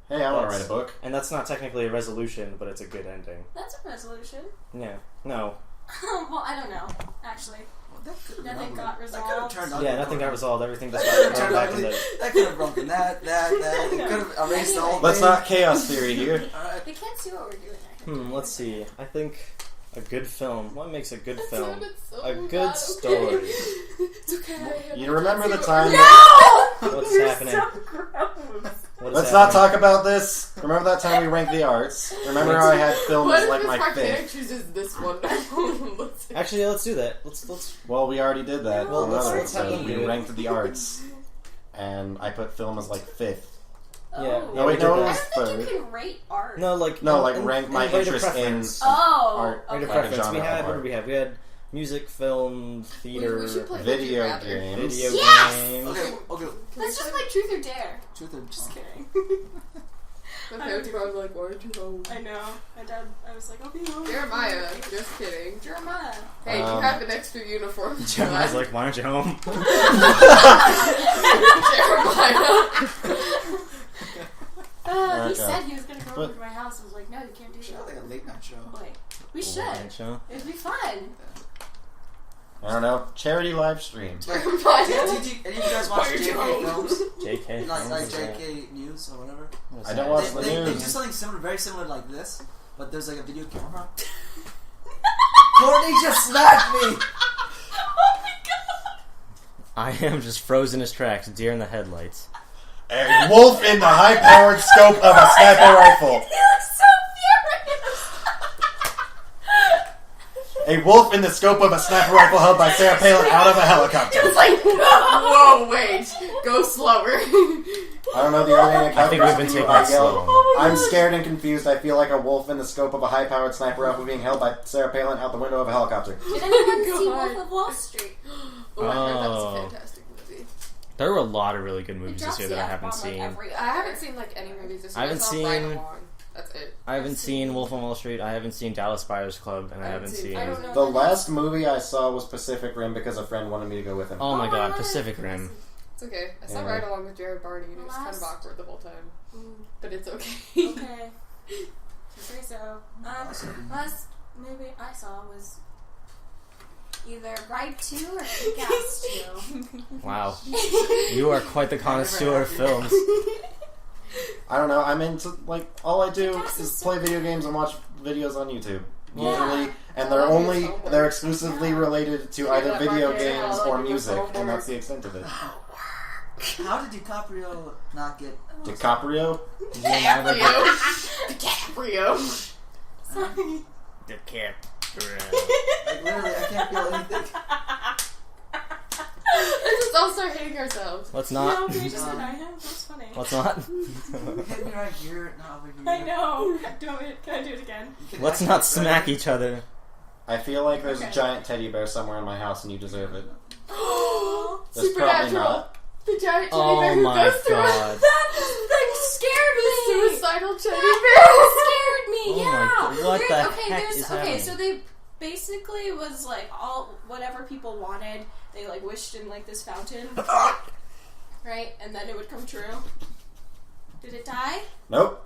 Hey, I want to That's- write a book. that's not technically a resolution, but it's a good ending. that's a resolution. Yeah. No. Well, I don't know, actually. Well, that could Nothing got That could have resolved. turned ugly. Yeah, nothing got resolved. Everything just That got could thrown have back in the... that could have broken that. It could have erased the whole Let's thing. not chaos theory here. Alright. They can't see what we're doing. Let's see. I think a good film. What makes a good film? sounded so A good bad, story. Okay. It's okay. You remember the time? What's happening? What is Let's not happening? talk about this. Remember that time we ranked the arts? Remember how I had film What as if like Miss my Martina fifth? chooses this one? Let's see. Actually, let's do that. Let's. Well, we already did that. Well, on let's- another let's have episode. them We do it. ranked the arts, and I put film as like fifth. Yeah. Oh. No, wait, we no, did it I was don't think third. you can rate art. No, like No, like in- rank my rate of interest in preference. Oh, art. Rate of okay. Like a preference. We genre had of what art. did we have? We had music, film, theater, We should play Video Would You Rather. games. video Yes! games. Okay. Let's just play Truth or Dare. Truth or Just kidding. My parents are probably like, why aren't you home? I know. My dad, I was like, I'll be home. Jeremiah, just kidding. Jeremiah. Hey, you Um, have an extra uniform. Jeremiah's like, why aren't you home? Jeremiah. He Okay. said he was gonna go over But- to my house. I was like, no, you can't do We should have that. like a late night show. Wait, we should. Right, show. It'd be fun. I don't know. Charity live stream. Like, Jeremiah. did any of you guys watch JK films? JK. Like JK News or whatever? What's I that? don't watch the They do news. something similar, very similar like this, but there's like a video camera. Courtney just smacked me! I am just frozen as tracks, deer in the headlights. A wolf in the high-powered scope of a sniper rifle. He looks so furious. A wolf in the scope of a sniper rifle held by Sarah Palin out of a helicopter. It's like, no. Whoa, wait. Go slower. I don't know the only thing I think we've been taking it slow. I'm scared and confused. I feel like a wolf in the scope of a high-powered sniper rifle being held by Sarah Palin out the window of a helicopter. Did anyone see God. Wolf of Wall Street? Oh, I heard that was Oh. a fantastic movie. There were a lot of really good It movies drops this year the that I haven't F-bomb like seen. every I haven't seen like any movies this year. I haven't saw Ride seen- Along. That's it. I haven't seen Wolf on Wall Street. I haven't seen Dallas Buyers Club, and I haven't seen. I don't know. The what last movie I saw was Pacific Rim because a friend wanted me to go with him. Oh my Oh, god, I Pacific love Rim. It's okay. I saw Yeah. Ride Along with Jared Barney, and it was kind of Last- awkward the whole time. But it's okay. Okay. Say so. Last movie I saw was either Ride 2 or Kick-Ass 2. Wow, you are quite the connoisseur of films. I don't know. I'm into like all I do Kick-Ass is is play so video games and watch videos on YouTube. Yeah. Usually, and Yeah. they're exclusively related to either Yeah, video Marcus, games yeah, or like music, homework. and that's the extent of it. How did DiCaprio not get... DiCaprio? DiCaprio. DiCaprio. Sorry. DiCaprio. Like, literally, I can't feel anything. Let's just all start hating ourselves. Let's No, not. we just said I am. That's funny. Let's not. Hit me right here, not over here. I know. Can I do it again? Let's not smack each other. I feel like there's Okay. a giant teddy bear somewhere in my house, and you deserve it. There's probably Supernatural. not. The giant teddy Oh bear who my goes through God. That scared me. suicidal teddy That scared me. Oh my Yeah. God, what There- the okay, heck there's is okay. happening? So they basically was like all whatever people wanted. They like wished in like this fountain, right? And then it would come true. Did it die? Nope.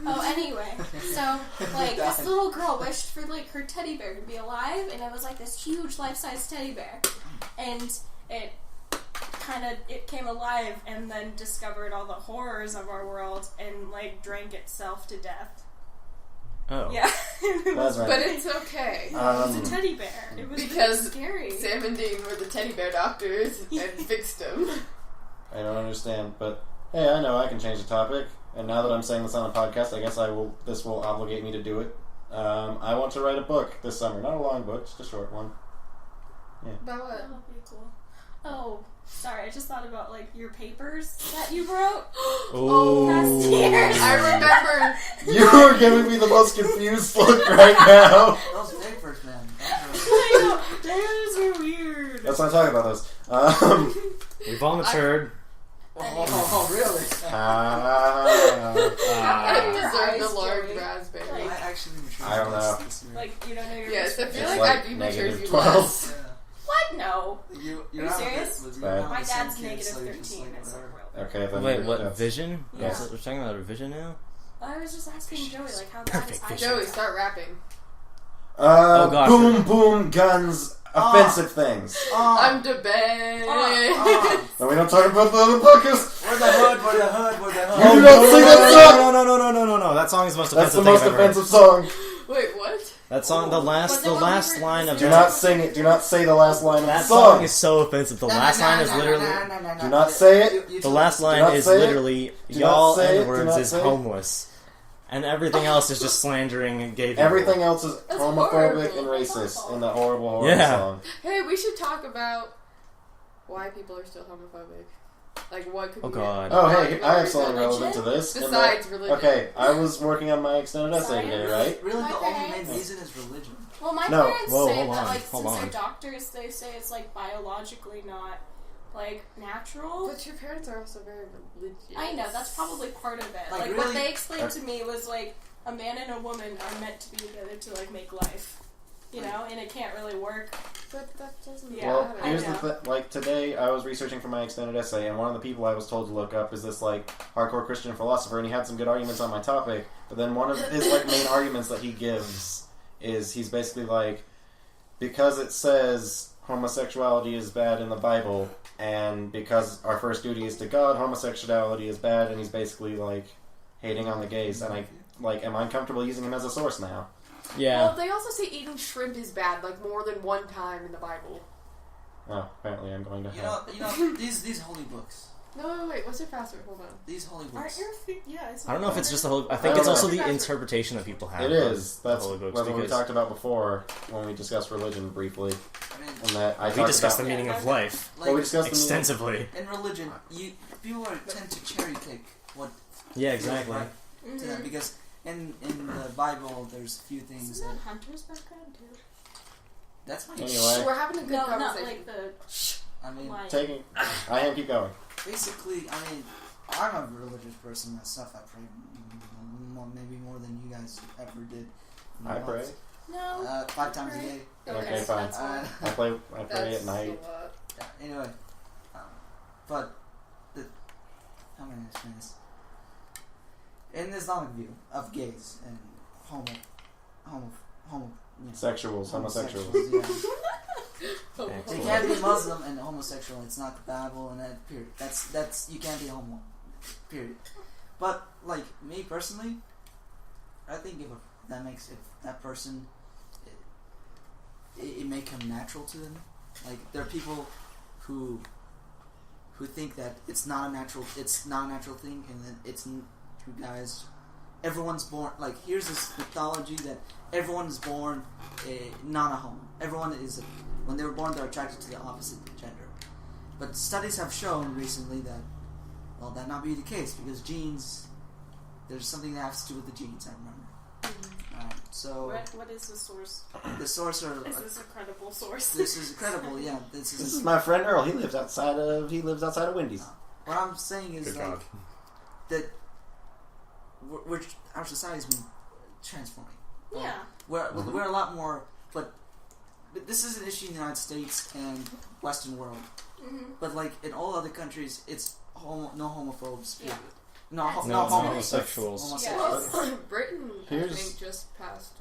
Oh, anyway. So, like, this little girl wished for, like, her teddy bear to be alive, and it was, like, this huge life-size teddy bear. And it came alive and then discovered all the horrors of our world and, like, drank itself to death. Oh. Yeah. It was, That's right. But it's okay. it was a teddy bear. It was Because really scary. Sam and Dean were the teddy bear doctors and fixed him. I don't understand, but hey, I know I can change the topic. And now that I'm saying this on a podcast, I guess this will obligate me to do it. I want to write a book this summer. Not a long book, just a short one. About what? That would be cool. Oh, sorry. I just thought about, like, your papers that you wrote. Past years. I remember. You are giving me the most confused look right now. Those papers, man. I know. Those are weird. Let's not talk about those. We've all matured. Oh, really? I Your deserve eyes, the large Joey. raspberry. Like- I actually matured I don't know. this year. Like, you don't know your Yes, I perspective. feel It's like, like I'd be matured you -12. less. Yeah. What? No. You're Are you not serious? You're Bad. not My the same dad's kid, negative so you're just 13. like, It's whatever. real. Okay, then. Wait, what? that's- Vision? Yeah. We're talking about a vision now? I was just asking Joey, like, how bad Perfect his eyes vision. Joey, are. start rapping. Oh, gosh. Boom, boom, guns, offensive things. I'm the best. No, we don't talk about the other podcast. We're the hood, we're the hood, we're the You hood. do not sing that song. No. That song is the most That's offensive the most thing I've ever heard. offensive song. Wait, what? That song, the Was it when we last were line of Do listening that, not sing it. Do not say the last line of the that song. song is so offensive. The last line is literally, Do not say it. the last Do not line is say it. literally, Do not y'all say it. Do N-words not is say it. homeless. And everything else is just slandering gay people. Everything else is That's homophobic horrible. and That's racist awful. in the horrible Yeah. song. Hey, we should talk about why people are still homophobic. Like, what could Oh, be God. Oh, hey, I have something Religion? relevant to this. in Besides that- religion. Okay, I was working on my extended essay today, Science? right? Really, My the only main parents- reason is religion. Well, my No. parents Whoa, say hold that, on, like, hold since on. they're doctors, they say it's, like, biologically not, like, natural. But your parents are also very religious. I know, that's probably part of it. Like, Like, really? what they explained to me was, like, a man and a woman are meant to be together to, like, make life. You know? And it can't really work. But that doesn't Yeah, Well, matter. here's I the like today I was researching for my extended essay, and one of the people I was told to look up is this like hardcore Christian philosopher, and he had some good arguments on my topic. But then one of his like main arguments that he gives is he's basically like, because it says homosexuality is bad in the Bible, and because our first duty is to God, homosexuality is bad, and he's basically like hating on the gays, and I like am I uncomfortable using him as a source now? Yeah. Well, they also say eating shrimp is bad, like, more than one time in the Bible. Oh, apparently I'm going to You hell. know, these holy books. No, wait, what's your password? Hold on. These holy Aren't books. your feet... Yeah, it's I don't know if it's just the whole. I I think don't it's also know. the interpretation that people have. It is. of the That's Holy Books, what we because talked about before when we discussed religion briefly, I mean, and that I we talked discussed the about. meaning of life Well, we like, discussed the meaning. extensively. in religion, people tend to cherry pick what Yeah, exactly. right to them, because in the Bible there's a few things Isn't that that Hunter's background, too? that's my Anyway. We're having a good No, not conversation. like the... I mean, line. Taking, I am keep going. basically, I mean, I'm a religious person myself. I pray maybe more than you guys ever did. in your I pray. lives. No. 5 times a day. Okay, fine. That's fine. I pray That's at night. a lot. Yeah, anyway, but how am I going to explain this? In the Islamic view of gays and Sexuals, homosexuals. Yeah. You can't be Muslim and homosexual. It's not the Bible and that period. That's you can't be homo. Period. But like me personally, I think if that person it may come natural to them. Like there are people who think that it's not a natural thing, and then it's you guys. Everyone's born like here's this mythology that everyone is born not a homo. Everyone is when they were born they're attracted to the opposite gender. But studies have shown recently that that not be the case because genes. There's something that has to do with the genes. I remember. So What is the source? the source are Is this a credible source? this is incredible. Yeah, this This is is my friend Earl. He lives outside of Wendy's. what I'm saying is Good like God. that our society's been transforming. Yeah. We're a lot more, but this is an issue in the United States and Western world. Mm-hmm. But like in all other countries, it's no homophobes. Period. No, That's no, No, homosexuals. homosexuals. Well, Britain, I Here's- think, just passed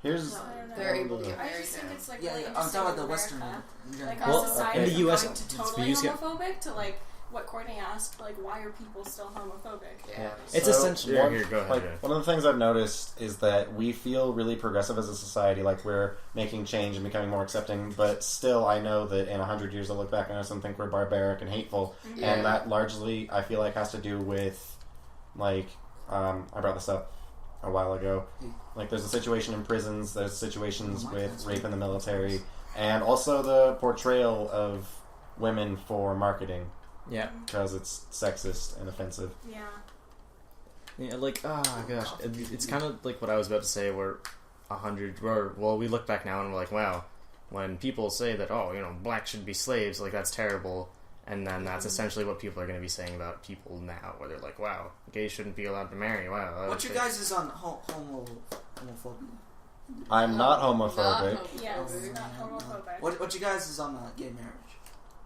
Here's I don't know. they're able to Yeah. get I married just think now. it's like Yeah, really I'm interesting talking about in the Western. America. Yeah. Like Well, our society in the from US, going to the totally views get- homophobic to like what Courtney asked, like why are people still homophobic? Yeah. It's So, essentially. one- Here, go ahead. Like yeah. one of the things I've noticed is that we feel really progressive as a society, like we're making change and becoming more accepting. But still, I know that in 100 years, I'll look back on us and think we're barbaric and hateful, Yeah. and that largely I feel like has to do with like I brought this up a while ago. Like there's a situation in prisons, there's situations with rape in the military, and also the portrayal of women for marketing Yeah. because it's sexist and offensive. Yeah. Yeah, like, oh gosh, it's kind of like what I was about to say. Where 100, well, we look back now and we're like, wow, when people say that, oh, you know, blacks should be slaves, like that's terrible, and then that's essentially what people are going to be saying about people now, where they're like, wow, gays shouldn't be allowed to marry. Wow. What you guys is on homophobia? I'm not homophobic. Not Yes. homophobic. Not homophobic. What you guys is on gay marriage?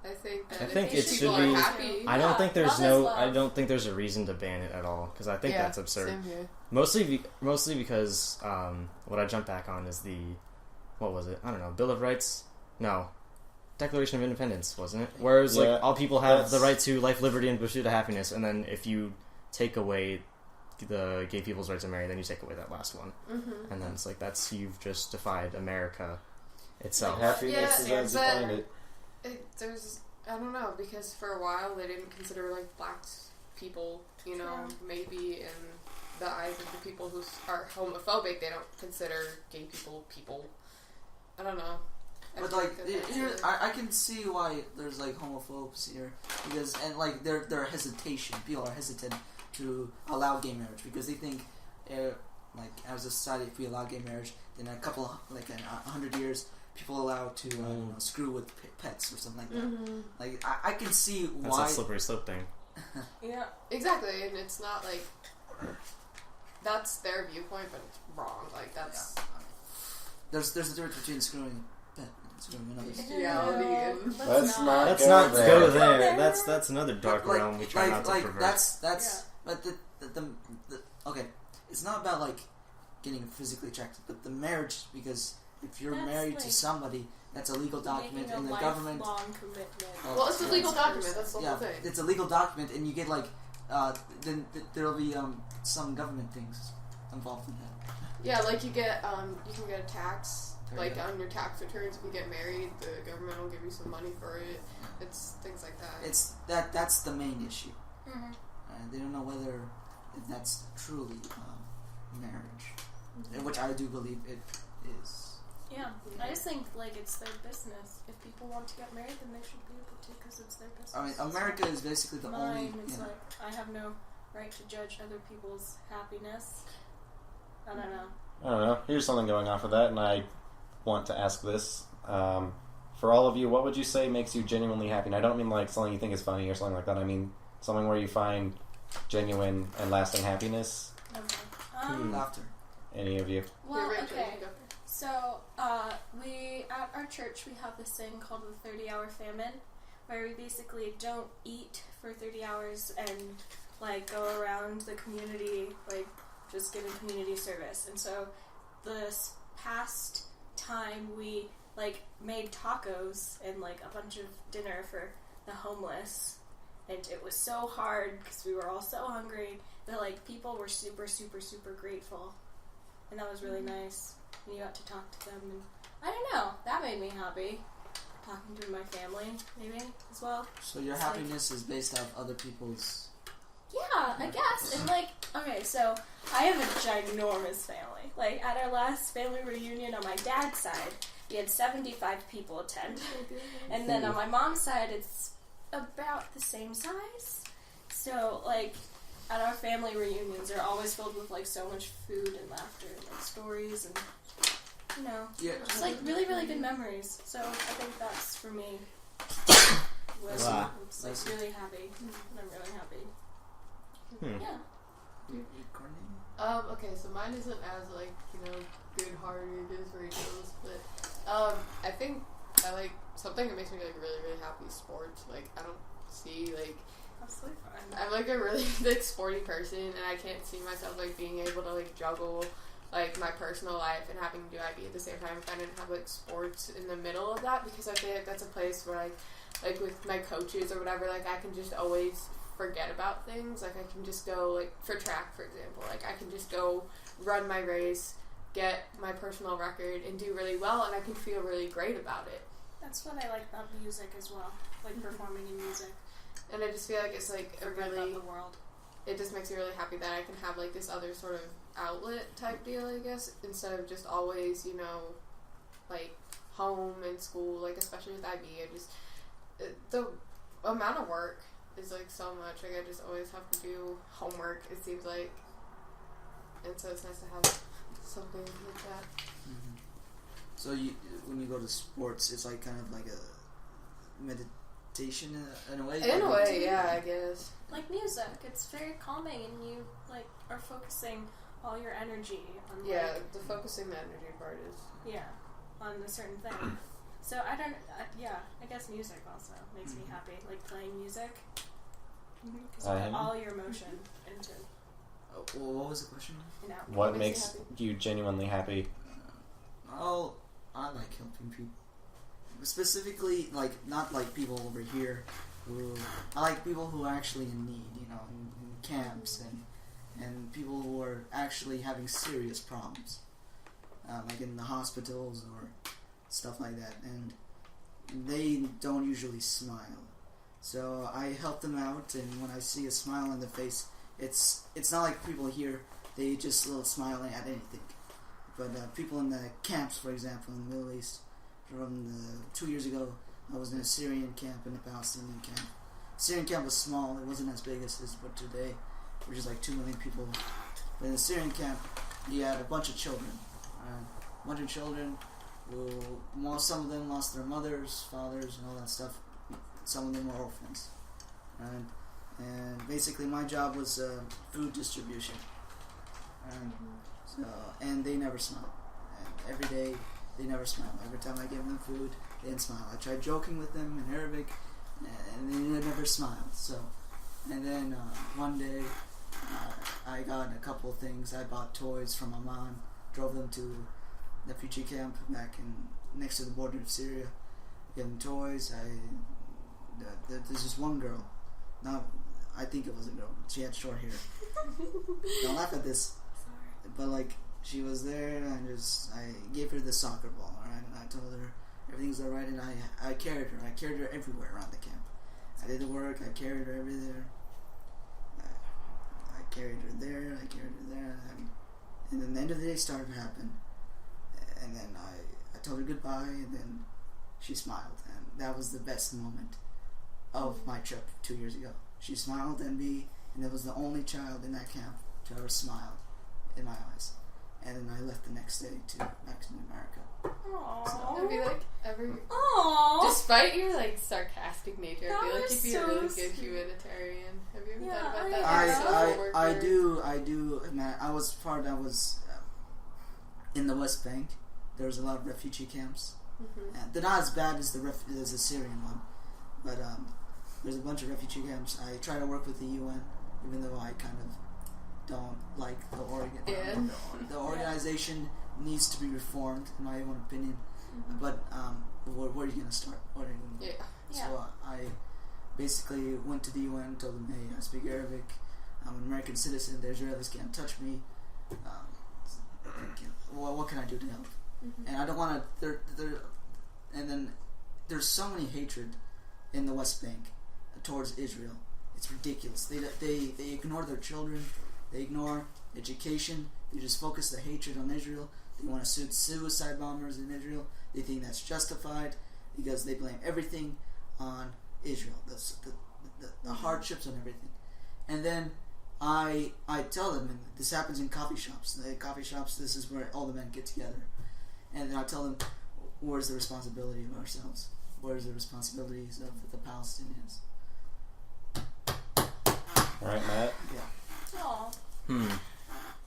I think that I if think these it people should are be- happy. I don't Yeah, think there's love is no. love. I don't think there's a reason to ban it at all because I think Yeah, that's absurd. Same here. Mostly because what I jump back on is the what was it? I don't know. Bill of Rights? No, Declaration of Independence, wasn't it? Where it was Yeah, like all people have that's- the right to life, liberty, and pursuit of happiness, and then if you take away the gay people's right to marry, then you take away that last one, Mm-hmm. and then it's like that's you've just defied America itself. Happiness is Yeah, as you but- find it. There's, I don't know, because for a while they didn't consider like black people, you know, maybe in the eyes of the people who are homophobic, they don't consider gay people. I don't know. I But think like, that that's here, a- I can see why there's like homophobes here because like their hesitation. People are hesitant to allow gay marriage because they think, like as a society, if we allow gay marriage, then in 100 years, people are allowed to screw with pets or something like that. Mm-hmm. Like I can see That's why. that slippery slope thing. Yeah. Exactly, and it's not like that's their viewpoint, but it's wrong. Like that's There's a difference between screwing a pet and screwing another. bestiality and Let's not Let's go not there. go Go there. there. That's another dark realm we try not to pervert. That's but the okay. It's not about like getting physically attracted, but the marriage because if you're That's married to like somebody, that's a legal document, Making a and the government. lifelong commitment. well, it's a legal document. That's the Yeah, whole thing. it's a legal document, and you get like then there'll be some government things involved in that. Yeah, like you can get a tax, There like you go. on your tax returns if you get married, the government will give you some money for it. It's things like that. It's that's the main issue. Mhm. They don't know whether if that's truly marriage, which I do believe it is. Yeah, I just think like it's their business. If people want to get married, then they should be able to because it's their business. I mean, America is basically the only. Mine is You know, like I have no right to judge other people's happiness. I don't know. I don't know. Here's something going off of that, and I want to ask this. For all of you, what would you say makes you genuinely happy? And I don't mean like something you think is funny or something like that. I mean something where you find genuine and lasting happiness. Okay. laughter. Any of you? Well, Rachel, you okay. can go. So, we at our church we have this thing called the 30-hour famine, where we basically don't eat for 30 hours and like go around the community, like just giving community service. And so, this past time we like made tacos and like a bunch of dinner for the homeless, and it was so hard because we were all so hungry. But like people were super, super, super grateful, and that was really nice. And you got to talk to them, and I don't know, that made me happy. Talking to my family, maybe as well. So your It's happiness is based off other people's. Yeah, I guess. And like, okay, so I have a ginormous family. Like at our last family reunion on my dad's side, we had 75 people attend, and then on my mom's side, it's about the same size. So like. At our family reunions, they're always filled with like so much food and laughter and like stories and you know, Yeah. just like really really good memories. So I think that's for me. Was Wow. it's like really happy. I'm really happy. Hmm. Yeah. Courtney? Okay, so mine isn't as like, good-hearted as Rachel's, but I think I like something that makes me like really really happy. Sports, like I don't see like absolutely fine. I'm like a really big sporty person, and I can't see myself like being able to like juggle like my personal life and having to do IB at the same time if I didn't have like sports in the middle of that, because I feel like that's a place where like with my coaches or whatever, like I can just always forget about things. Like I can just go like for track, for example, like I can just go run my race, get my personal record, and do really well, and I can feel really great about it. That's what I like about music as well, like performing in music. And I just feel like it's like a Forget really, about the world. it just makes me really happy that I can have like this other sort of outlet type deal, I guess, instead of just always, you know, like home and school, like especially with IB, I just, the amount of work is like so much, like I just always have to do homework, it seems like, and so it's nice to have something like that. Mm-hmm. So when you go to sports, it's like kind of like a meditation in a way? In a way, yeah, I guess. Like music, it's very calming, and you like are focusing all your energy on Yeah, like, the focusing the energy part is. yeah, on a certain thing. So I guess music also makes me happy, like playing music, because you put all your emotion into. Well, what was the question? What makes you genuinely happy? Oh, I like helping people. Specifically, like, not like people over here who... I like people who are actually in need, you know, in camps, and people who are actually having serious problems. Like in the hospitals or stuff like that. And they don't usually smile. So I help them out, and when I see a smile on their face, it's not like people here, they just smiling at anything. But people in the camps, for example, in the Middle East, from 2 years ago, I was in a Syrian camp and a Palestinian camp. Syrian camp was small, it wasn't as big as this, but today, which is like 2 million people. But in the Syrian camp, you had a bunch of children. Who, some of them lost their mothers, fathers, and all that stuff. Some of them were orphans. And basically my job was food distribution. And they never smile. And every day, they never smile. Every time I give them food, they didn't smile. I tried joking with them in Arabic, and they never smiled. So, and then one day, I got a couple of things. I bought toys from Amman, drove them to the refugee camp back next to the border of Syria. Gave them toys. There's this one girl. Now, I think it was a girl. She had short hair. Don't laugh at this. Sorry. But like, she was there, and I gave her the soccer ball, alright? And I told her everything's alright, and I carried her. I carried her everywhere around the camp. I did the work. I carried her everywhere. I carried her there. I carried her there. And then the end of the day started to happen. And then I told her goodbye, and then she smiled, and that was the best moment of my trip 2 years ago. She smiled at me, and it was the only child in that camp to ever smile in my eyes. And then I left the next day back to America. Aww. So, I feel like Aww. despite your like sarcastic nature, I feel like you'd be so a really good sweet. humanitarian. Have you ever Yeah, thought about I that? am. Like, social worker? I do. Man, I was in the West Bank. There was a lot of refugee camps. Mm-hmm. They're not as bad as the Syrian one, but there's a bunch of refugee camps. I try to work with the UN, even though I kind of don't like the organization needs to be reformed, in my own opinion. Mm-hmm. But where are you going to start? What are you going to do? Yeah. So I basically went to the UN, told them, hey, I speak Arabic, I'm an American citizen, the Israelis can't touch me. What can I do to help? Mm-hmm. And I don't want to. And then there's so many hatred in the West Bank towards Israel. It's ridiculous. They ignore their children. They ignore education. They just focus the hatred on Israel. They want to shoot suicide bombers in Israel. They think that's justified because they blame everything on Israel. The hardships on everything. And then I tell them, and this happens in coffee shops. The coffee shops, this is where all the men get together. And then I tell them, where's the responsibility of ourselves? Where's the responsibilities of the Palestinians? Alright, Matt? Yeah. Aw.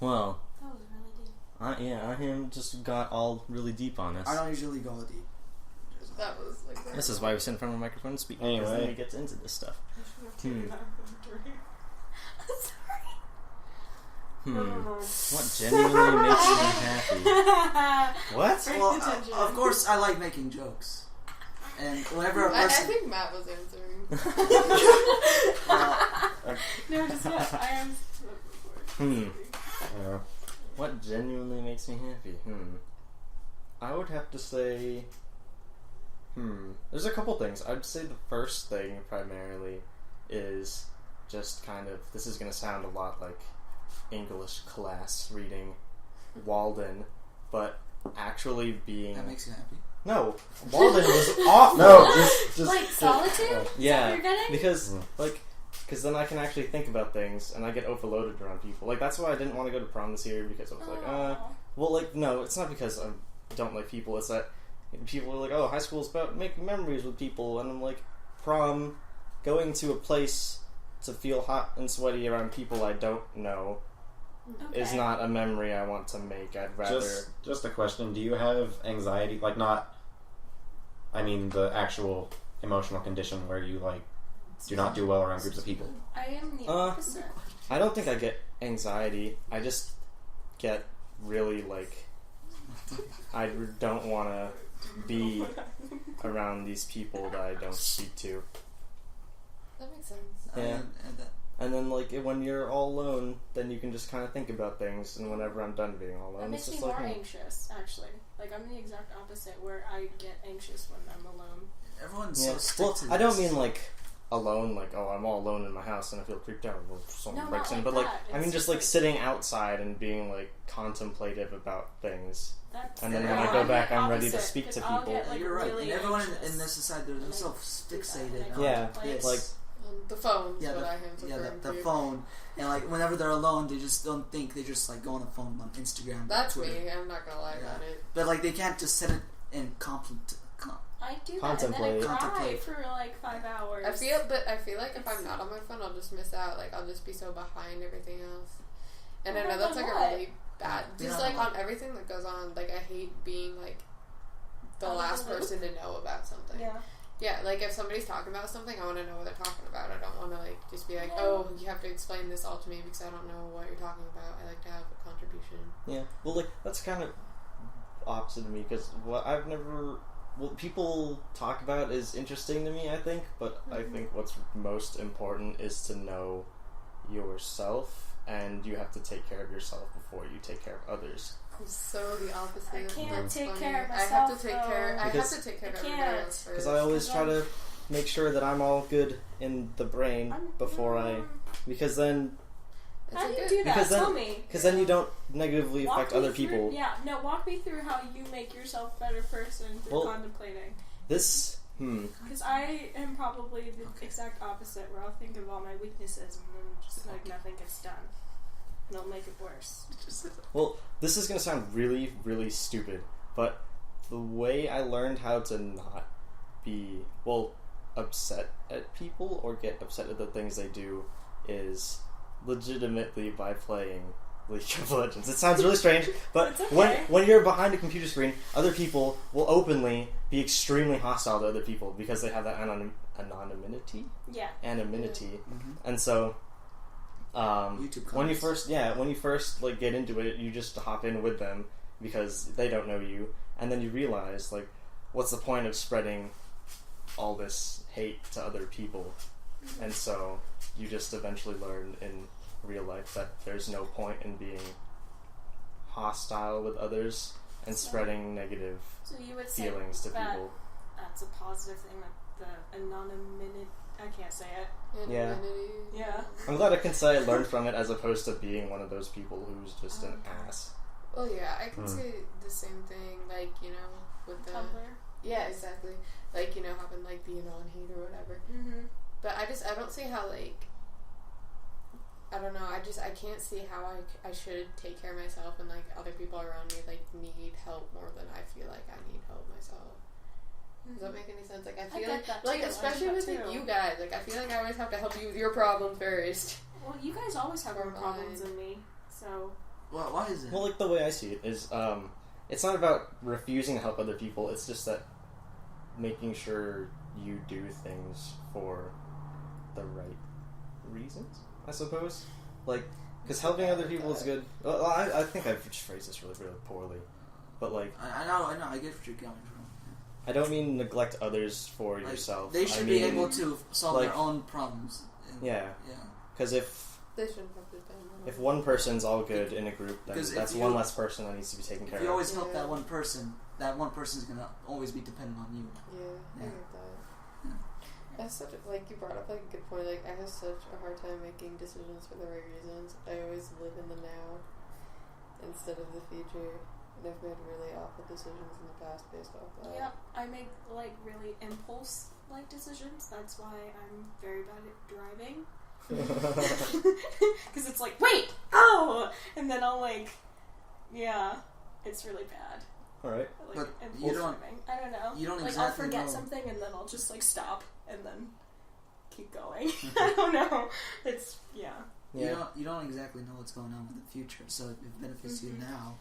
Well, That was really deep. Ayham just got all really deep on us. I don't usually go deep. Just That was like. This is why we sit in front of a microphone and speak. Because then Anyway. we get into this stuff. Sorry. What genuinely makes me happy? What? Break Well, the tension. of course, I like making jokes. And whenever a I person... think Matt was answering. No, just what I am. Yeah. What genuinely makes me happy? I would have to say... There's a couple things. I'd say the first thing, primarily, is just kind of... This is going to sound a lot like English class reading Walden, but actually being... That makes you happy. No, Walden was awful. No, just Like solitude? Yeah, Is that what you're getting? because then I can actually think about things and I get overloaded around people. Like that's why I didn't want to go to prom this year because I was like, no, it's not because I don't like people. It's that people are like, oh, high school is about making memories with people, and I'm like, prom, going to a place to feel hot and sweaty around people I don't know is not a memory I want to make. I'd rather just a question. Do you have anxiety? Like not, I mean the actual emotional condition where you like do not do well around groups of people. I am the opposite. I don't think I get anxiety. I just get really like I don't want to be around these people that I don't speak to. That makes sense. Yeah. And then, like, when you're all alone, then you can just kind of think about things, and whenever I'm done being all alone, That makes it's me just more like... anxious, actually. Like, I'm the exact opposite, where I get anxious when I'm alone. Everyone's Yeah. so strict Well, to I don't this. mean, like, alone, like, oh, I'm all alone in my house and I feel creeped out or someone No, breaks not in, like but, like, that. I mean It's just, just like, like- sitting outside and being, like, contemplative about things. That's And then when no, I go I'm back, the I'm ready to opposite, speak to 'cause I'll people. get, like, You're right. really And everyone anxious. in this society, they're And so I fixated do that, on Yeah, this. like... The phone is Yeah, what I have to the phone. And, like, whenever they're alone, they just don't think. They just, like, go on the phone on Instagram, That's Twitter. me. I'm not gonna lie about it. But, like, they can't just sit it and I do that, and Contemplate. then I cry Contemplate. for, like, 5 hours. I feel like if I'm not on my phone, I'll just miss out. Like I'll just be so behind everything else. And I know that's like What? a really bad. Just like on everything that goes on. Like I hate being like the Out of last the loop? person to know about something. Yeah. Yeah, like if somebody's talking about something, I want to know what they're talking about. I don't want to like just be like, oh, you have to explain this all to me because I don't know what you're talking about. I like to have a contribution. Yeah, well, like, that's kind of opposite of me, because what people talk about is interesting to me, I think, but I think what's most important is to know yourself, and you have to take care of yourself before you take care of others. I'm so the opposite. I can't That's take funny. care of I have myself, to take care. I have Because- to take care of I everybody can't. else first. Because I always try to make sure that I'm all good in the brain before I... Because then... It's How a do you good- do that? Because then- Tell me. Because then you don't negatively Walk affect me other through- people. Yeah, no, walk me through how you make yourself a better person through Well- contemplating. This... Because I am probably the exact opposite, where I'll think of all my weaknesses and then just like nothing gets done. And it'll make it worse. Well, this is going to sound really, really stupid, but the way I learned how to not be, well, upset at people or get upset at the things they do is legitimately by playing League of Legends. It sounds really strange, but It's okay. when you're behind a computer screen, other people will openly be extremely hostile to other people because they have that anonymity, Yeah. and so YouTube when you comments. first like get into it, you just hop in with them because they don't know you, and then you realize like, what's the point of spreading all this hate to other people? And so you just eventually learn in real life that there's no point in being hostile with others and spreading negative So you would say feelings to that people. that's a positive thing, that the anonymity. I can't say it. Yeah. Anonymity. Yeah. I'm glad I can say I learned from it as opposed to being one of those people who's just an ass. Well, yeah, I can say the same thing. Like with the Tumblr. yeah, exactly. Like having like the anon hate or whatever. Mm-hmm. But I don't see how like. I don't know. I can't see how I should take care of myself and like other people around me like need help more than I feel like I need help myself. Does that make any sense? Like I feel get like that like too. I especially get with that like, too. you guys. Like I feel like I always have to help you with your problem first. Well, you guys always have more Or problems mine. than me, so Well, why is it? Well, like the way I see it is, it's not about refusing to help other people. It's just that making sure you do things for the right reasons, I suppose. Like, because helping other people is good. Well, I think I've just phrased this really, really poorly. But, like... I know, I get what you're coming from. I don't mean neglect others for Like, yourself. They should be able to solve like, their own problems. Yeah. Because They shouldn't have to depend on if one person's all good in a group, then that's one less person that needs to be taken care If you of. always help that one person's gonna always be dependent on you. Yeah, I get that. That's such a, like, you brought up like a good point. Like, I have such a hard time making decisions for the right reasons. I always live in the now instead of the future. And I've made really awful decisions in the past based off that. Yep, I make like really impulse like decisions. That's why I'm very bad at driving. Because it's like, wait, oh, and then I'll like, yeah, it's really bad. All right. Like, But impulse you don't- driving. I don't know. you don't like exactly I'll forget know. something and then I'll just like stop and then keep going. I don't know. It's Yeah. You don't exactly know what's going on with the future, so it benefits you now.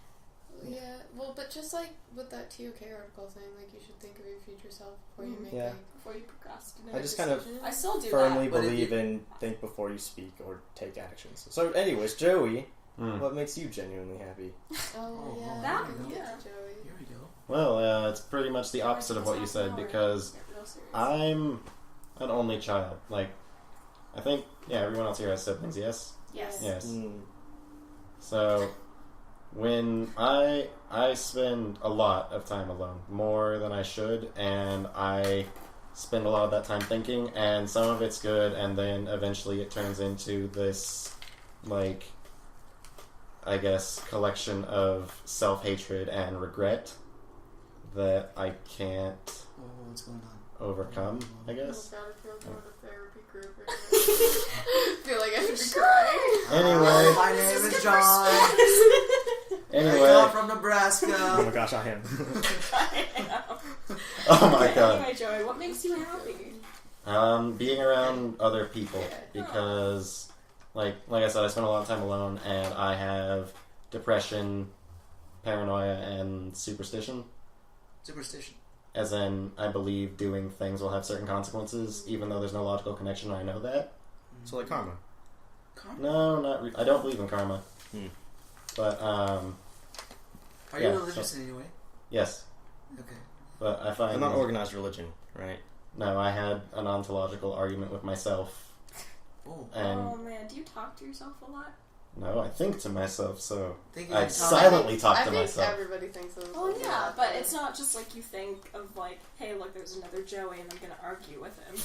Yeah, well, but just like with that TOK article saying, like, you should think of your future self before you make Yeah. before you procrastinate. I just kind of decisions. I still do firmly that. but if believe you- in think before you speak or take actions. So, anyways, Joey, Hmm. what makes you genuinely happy? Oh, yeah. That- we can get yeah. to Joey. Here we go. Well, it's pretty much the opposite of what you said, because I'm an only child. Like, I think, everyone else here has siblings, yes? Yes. Yes. Mm. So, when I spend a lot of time alone, more than I should, and I spend a lot of that time thinking, and some of it's good, and then eventually it turns into this, like, I guess, collection of self-hatred and regret that I can't Oh, what's going on? overcome, I Oh guess. god, I feel like I'm in a therapy group right now. I feel like I should be crying. Anyway. My name is John. I Anyway, come from Oh Nebraska. my gosh, I am. oh my god. Anyway, Joey, what makes you happy? Being around other people, because, like I said, I spend a lot of time alone, and I have depression, paranoia, and superstition. Superstition. As in, I believe doing things will have certain consequences, even though there's no logical connection. I know that. So, like karma. Karma? No, I don't believe in karma. Hmm. But Are you yeah, religious in any way? yes. Okay. But I find I'm not organized religion, right? no. I had an ontological argument with myself, Oh. and Oh man, do you talk to yourself a lot? no, I think to myself. So Thinking I like silently talk I to think myself. everybody thinks of Well, yeah, but it's not just like you think of like, hey, look, there's another Joey, and I'm gonna argue with him.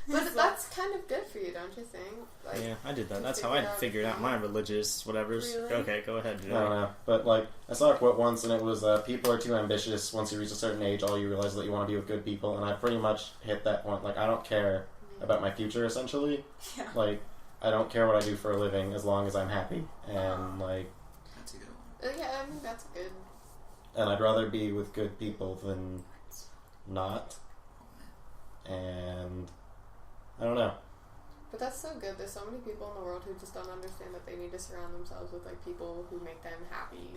But that's kind of good for you, don't you think? Like, Yeah, I did that. to That's how figure I out- figured out my religious whatever's. Really? Okay, go ahead, I Joey. don't know, but like I saw a quote once, and it was, "People are too ambitious. Once you reach a certain age, all you realize is that you want to be with good people." And I pretty much hit that point. Like I don't care about my future. Essentially, Yeah. like I don't care what I do for a living as long as I'm happy, and like, That's a good one. Yeah, I think that's good. and I'd rather be with good people than not. And I don't know. But that's so good. There's so many people in the world who just don't understand that they need to surround themselves with like people who make them happy.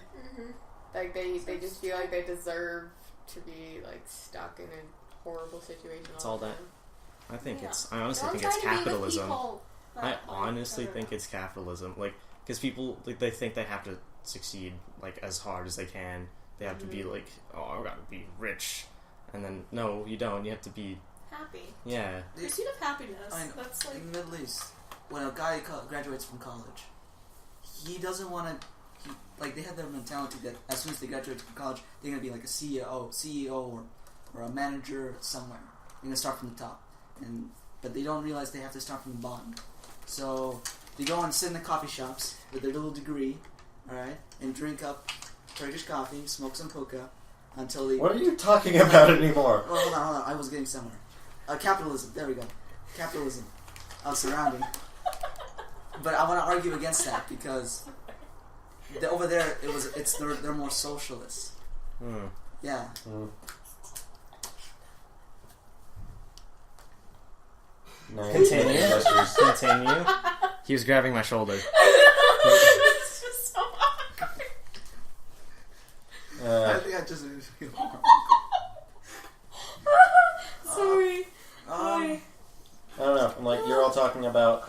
Like they just feel like they deserve to be like stuck in a horrible situation. It's all all the that. time. I think Yeah. I honestly Don't think it's try to be with capitalism. people I that, like, honestly don't think know. it's capitalism. Like, because people, like, they think they have to succeed, like, as hard as they can. They have to be like, oh, I gotta be rich. And then, no, you don't. You have to be, happy. yeah. Pursuit of happiness. I know. That's like In the Middle East, when a guy graduates from college, he doesn't want to. Like they have their mentality that as soon as they graduate from college, they're gonna be like a CEO, or a manager somewhere. They're gonna start from the top, but they don't realize they have to start from the bottom. So they go and sit in the coffee shops with their little degree, all right, and drink up Turkish coffee, smoke some hookah, until they. What are you talking about anymore? Oh, hold on. I was getting somewhere. Capitalism. There we go. Capitalism. I was surrounding. But I want to argue against that because over there they're more socialists. Hmm. Yeah. No, Continue. investors. Continue. He was grabbing my shoulder. it's just so awkward. I think I just.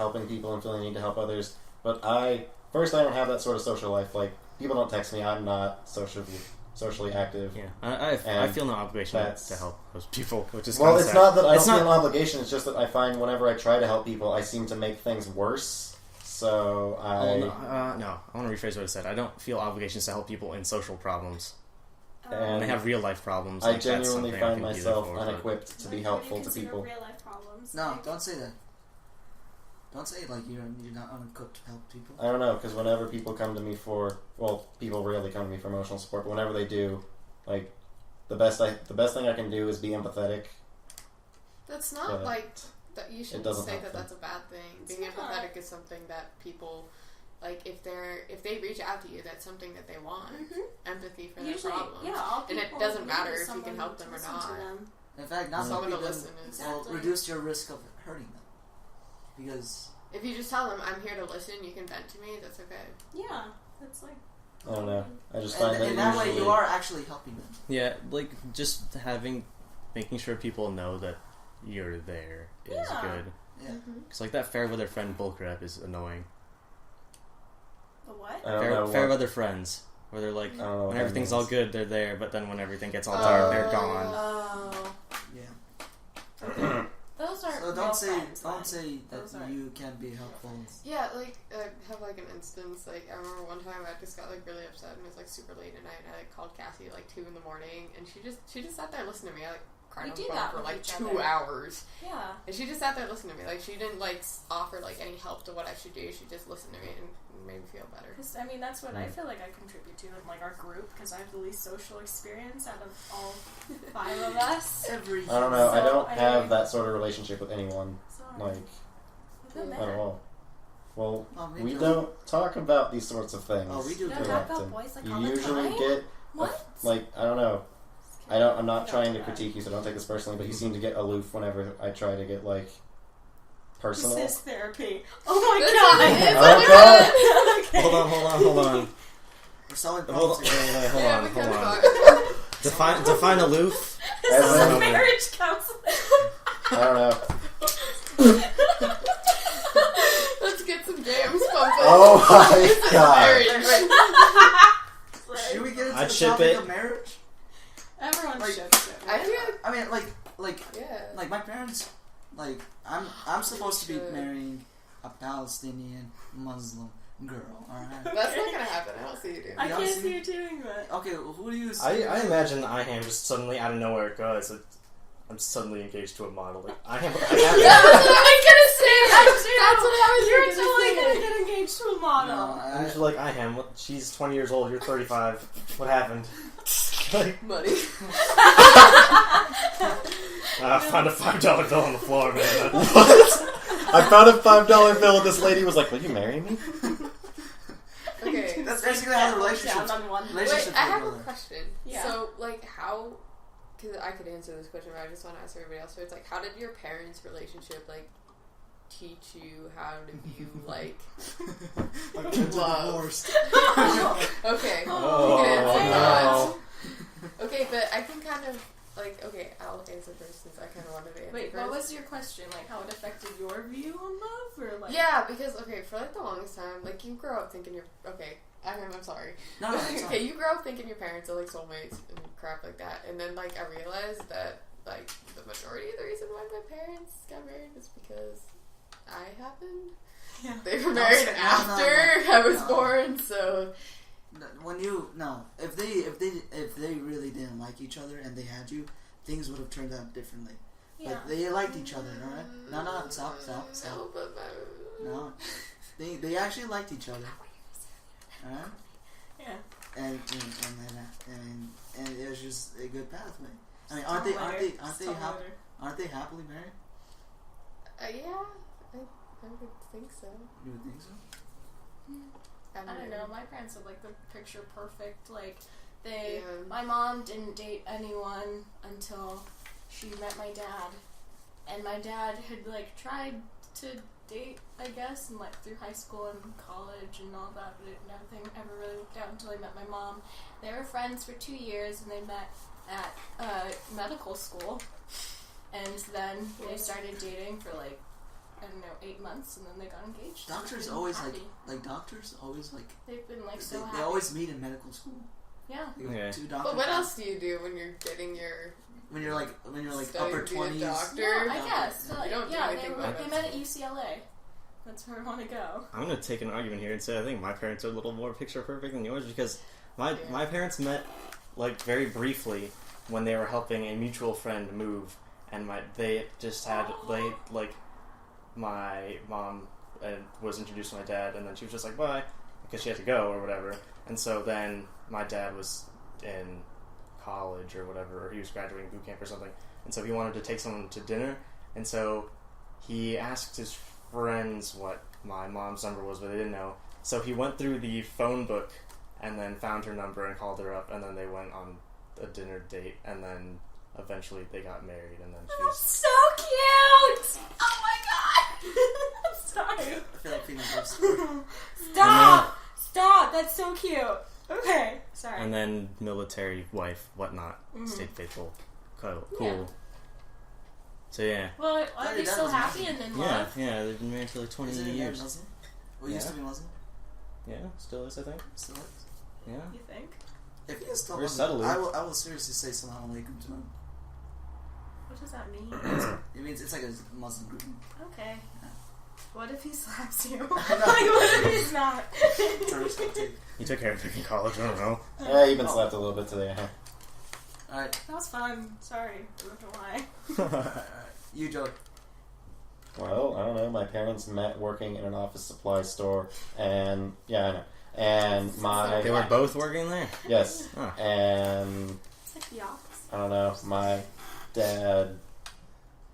helping people and feeling the need to help others. But I don't have that sort of social life. Like, people don't text me. I'm not socially active. Yeah, I feel no obligation to help those people, which is well, kinda it's sad. not that I don't feel an obligation. It's just that I find whenever I try to help people, I seem to make things worse. So no, I want to rephrase what I said. I don't feel obligations to help people in social problems. And When they have real life problems. I like, genuinely that's something I find can be myself there for, unequipped to be Like, helpful what do to you consider people. real life problems? No, Like, don't say that. Don't say like you're not unequipped to help people. I don't know, because whenever people come to me people rarely come to me for emotional support, but whenever they do, like, the best thing I can do is be empathetic. That's not But like that. You shouldn't doesn't say help that them. that's a bad thing. It's Being not. empathetic is something that people like. If they reach out to you, that's something that they want. Empathy for their usually, problems. yeah, all And it people doesn't need matter is if you can someone help to them or listen not. to them. In fact, not Someone to helping them listen is. will Exactly. reduce your risk of hurting them. Because If you just tell them, "I'm here to listen," you can vent to me. That's okay. Yeah, it's like. I don't know. I just find and that in that way usually you are actually helping them. Yeah, like, just making sure people know that you're there is Yeah. good. Yeah. Because, like, that fair weather friend bullcrap is annoying. The what? I don't know Fair what, weather friends, where they're like, I don't know what when that everything's means. all good, they're there, but then when everything gets all dark, they're gone. Oh. Yeah. Those are So real don't say friends, don't then. say that Those are- you can be helpful. Yeah, like, I have, like, an instance, like, I remember one time I just got, like, really upset, and it was, like, super late at night, and I, like, called Cassie at, like, 2 in the morning, and she just sat there listening to me. I, like, cried We on do the phone that for, with like, each 2 other. hours. Yeah. And she just sat there listening to me. Like, she didn't, like, offer, like, any help to what I should do. She just listened to me and made me feel better. Because, I mean, that's what I feel like I contribute to in, like, our group, because I have the least social experience out of all 5 of us. Every I don't know. I So, don't I have mean- that sort of relationship with anyone, So, like, it doesn't at matter. all. Well, Oh, me we too. don't talk about these sorts of things. Oh, we do. You don't very talk about often. boys, like, You all the usually time? get What? like, I don't know. I'm not We trying don't to do that. critique you, so don't take this personally, but you seem to get aloof whenever I try to get, like, personal. This is therapy. Oh my This god! is- Oh, God! Okay. Hold on. We're solving Hold problems here. on, hold Yeah, on, we hold can on. talk. Define aloof. This As is in- a marriage counseling. I don't know. Let's get some jams pumping. Oh my This is God. marriage, right? Should we get into I'd the ship topic it. of marriage? Everyone Like- should. So. I feel I mean, like yeah. my parents, like I'm supposed to be should. marrying a Palestinian Muslim girl. All right. That's not gonna happen. I don't see you doing I that. can't see you doing that. Okay, well, who do you? I imagine Ayham just suddenly out of nowhere goes. I'm suddenly engaged to a model. Like, Yeah, that's what I was gonna say. That's what I was You're gonna totally say. gonna get engaged to a model. No, I'm just like, Ayham, she's 20 years old, you're 35. What happened? Like, Money. I found a $5 bill on the floor, man. I found a $5 bill and this lady was like, will you marry me? Okay. That's basically how the relationships. Down on one. Wait, relationships I have work, a brother. question. Yeah. So, like, how... Because I could answer this question, but I just want to ask everybody else. So it's like, how did your parents' relationship, like, teach you how to view, like... My kids are Love. divorced. Okay. Oh, you can answer no. that. Okay, but I can kind of... Like, okay, I'll answer first since I kind of wanted to answer Wait, first. what was your question? Like, how it affected your view on love, or like? Yeah, because, okay, for, like, the longest time, like, you grow up thinking you're... Okay, I'm sorry. No, no, it's Okay, not. you grow up thinking your parents are, like, soulmates and crap like that. And then, like, I realized that, like, the majority of the reason why my parents got married is because I happened. Yeah. They were married No, after I was no. born, so... When you if they really didn't like each other and they had you, things would have turned out differently. Yeah. But they liked each other, alright? No, stop. No, but my... No, they actually liked each other, alright? Yeah. And it was just a good pathway. I mean, aren't they happily married? Yeah, I would think so. You would think so. I don't know. My parents had like the picture perfect. Like, Yeah. my mom didn't date anyone until she met my dad, and my dad had like tried to date, I guess, and like through high school and college and all that, but nothing ever really worked out until I met my mom. They were friends for 2 years, and they met at medical school, and then they started dating for like I don't know, 8 months, and then they got engaged. Doctors They've been always happy. doctors always They've been like they, so happy. they always meet in medical school. Yeah. You have Okay. 2 doctors. But what else do you do when you're getting your When you're like studying upper to be a 20s. doctor? Yeah, I guess. You don't do yeah, anything they, about they it. met at UCLA. That's where I want to go. I'm gonna take an argument here and say I think my parents are a little more picture perfect than yours because my parents met like very briefly when they were helping a mutual friend move, and they just had my mom was introduced to my dad, and then she was just like bye because she had to go or whatever, and so then my dad was in college or whatever, or he was graduating boot camp or something, and so he wanted to take someone to dinner, and so he asked his friends what my mom's number was, but they didn't know. So he went through the phone book and then found her number and called her up, and then they went on a dinner date, and then eventually they got married, and then she was... So cute! Oh my god! I'm sorry. I feel like being a love story. Stop! Stop! That's so cute. Okay, sorry. And then military wife, whatnot, stayed faithful. Cool. Yeah. So yeah. Well, are Your they dad still was happy Muslim. and in Yeah, love? yeah, they've been married for like 20 Isn't your dad years. Muslim? Well, used to be Muslim. Yeah, still is, I think. Still is. Yeah. You think? If he is still We're Muslim, settled. I will seriously say Salaam Alaikum to him. What does that mean? It means it's like a Muslim group. Okay. Yeah. What if he slaps you? I Like, know. what if he's not? Terrorist attack. You took care of it in college, I don't know. Yeah, you've been slapped a little bit today. Huh? Alright. That was fun. Sorry. I'm not gonna lie. Alright. You, Joe. Well, I don't know. My parents met working in an office supply store, and yeah, I know. And They were both working there? yes, Huh. and It's like the opposite. I don't know. My dad